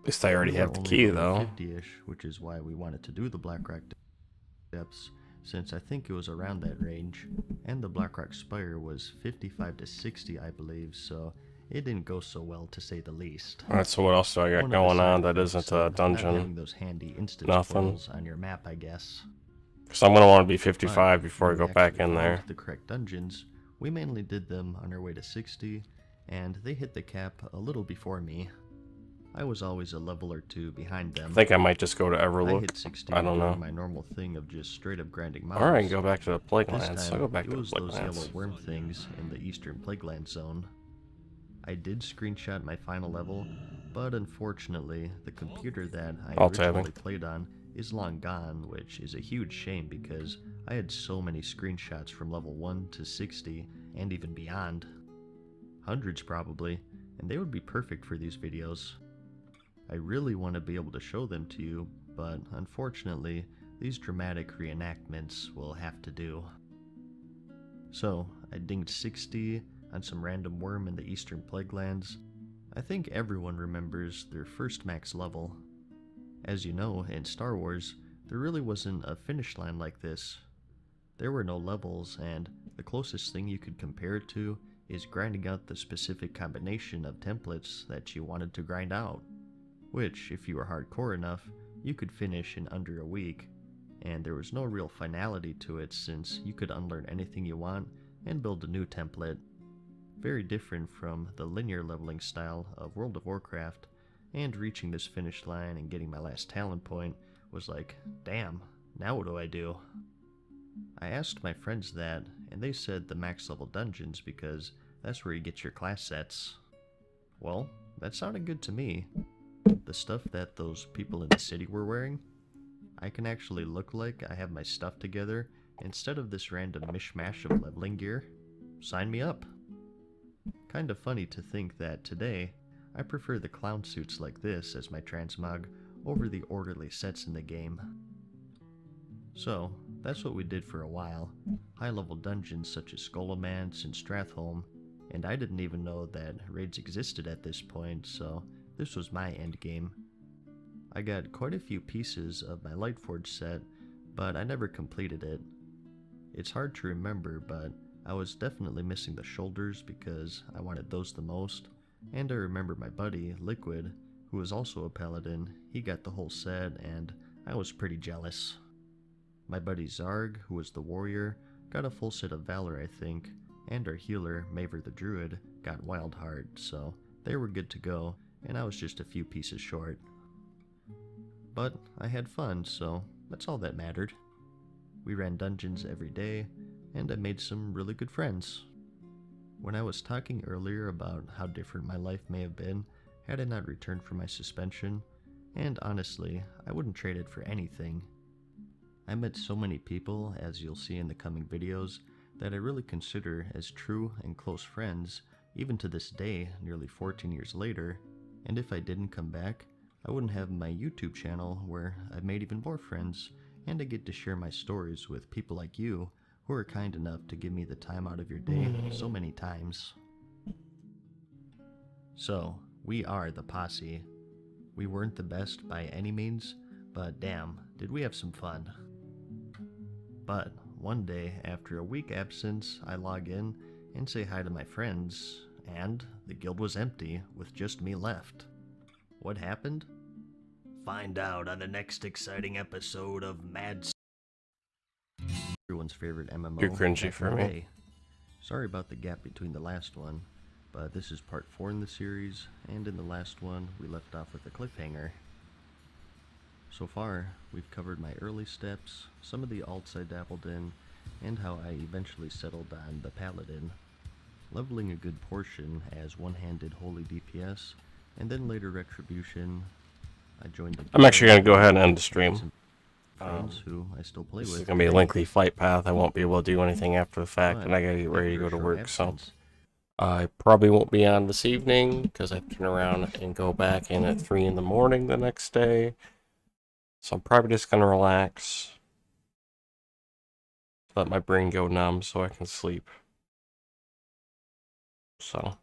At least I already We were have the only key, level though. 50-ish, which is why we wanted to do the Blackrock Depths, since I think it was around that range, and the Blackrock Spire was 55 to 60, I believe, so it didn't go so well, to say the least. Alright, so what else do I got One of the going on side that effects isn't a of not having dungeon? those handy instance Nothing. portals on your map, I guess. So I'm gonna want to be But 55 before I when go we back actually in found there. the correct dungeons, We mainly did them on our way to 60, and they hit the cap a little before me. I was always a level or two behind them. I think I might just go to I Everlook. hit 60 I don't know. doing my normal thing of just straight up grinding mobs. Or I can go back to the Plague This Lands. time, I'll go back it to the was Plague those yellow Lands. worm things in the Eastern Plague Land zone. I did screenshot my final level, but unfortunately, the computer that I All originally tabbing. played on is long gone, which is a huge shame because I had so many screenshots from level 1 to 60 and even beyond. Hundreds probably, and they would be perfect for these videos. I really want to be able to show them to you, but unfortunately, these dramatic reenactments will have to do. So, I dinged 60 on some random worm in the Eastern Plague Lands. I think everyone remembers their first max level. As you know, in Star Wars, there really wasn't a finish line like this. There were no levels, and the closest thing you could compare it to is grinding out the specific combination of templates that you wanted to grind out, which, if you were hardcore enough, you could finish in under a week, and there was no real finality to it since you could unlearn anything you want and build a new template. Very different from the linear leveling style of World of Warcraft, and reaching this finish line and getting my last talent point was like, damn, now what do I do? I asked my friends that, and they said the max level dungeons because that's where you get your class sets. Well, that sounded good to me. The stuff that those people in the city were wearing, I can actually look like I have my stuff together instead of this random mishmash of leveling gear. Sign me up. Kind of funny to think that today, I prefer the clown suits like this as my transmog over the orderly sets in the game. So, that's what we did for a while. High-level dungeons such as Skullomance and Stratholme, and I didn't even know that raids existed at this point, so this was my endgame. I got quite a few pieces of my Lightforge set, but I never completed it. It's hard to remember, but I was definitely missing the shoulders because I wanted those the most, and I remember my buddy, Liquid, who was also a Paladin, he got the whole set, and I was pretty jealous. My buddy Zarg, who was the warrior, got a full set of Valor I think, and our healer, Maver the Druid, got Wildheart, so they were good to go, and I was just a few pieces short. But I had fun, so that's all that mattered. We ran dungeons every day, and I made some really good friends. When I was talking earlier about how different my life may have been had I not returned from my suspension, and honestly, I wouldn't trade it for anything. I met so many people, as you'll see in the coming videos, that I really consider as true and close friends, even to this day, nearly 14 years later, and if I didn't come back, I wouldn't have my YouTube channel where I've made even more friends, and I get to share my stories with people like you who are kind enough to give me the time out of your day so many times. So, we are the posse. We weren't the best by any means, but damn, did we have some fun. But one day, after a week absence, I log in and say hi to my friends, and the guild was empty with just me left. What happened? Find out on the next exciting episode of everyone's favorite MMO. Too cringy back for in the me. day. Sorry about the gap between the last one, but this is part 4 in the series, and in the last one, we left off with a cliffhanger. So far, we've covered my early steps, some of the alts I dabbled in, and how I eventually settled on the Paladin, leveling a good portion as one-handed holy DPS, and then later Retribution. I joined the I'm actually going to go ahead and end the stream. friends who I still play This with. is going to be a lengthy flight path. I won't be able to do anything after the fact, and I got to get ready to go to work, so I probably won't be on this evening because I turn around and go back in at 3 in the morning the next day. So I'm probably just going to relax, let my brain go numb so I can sleep. So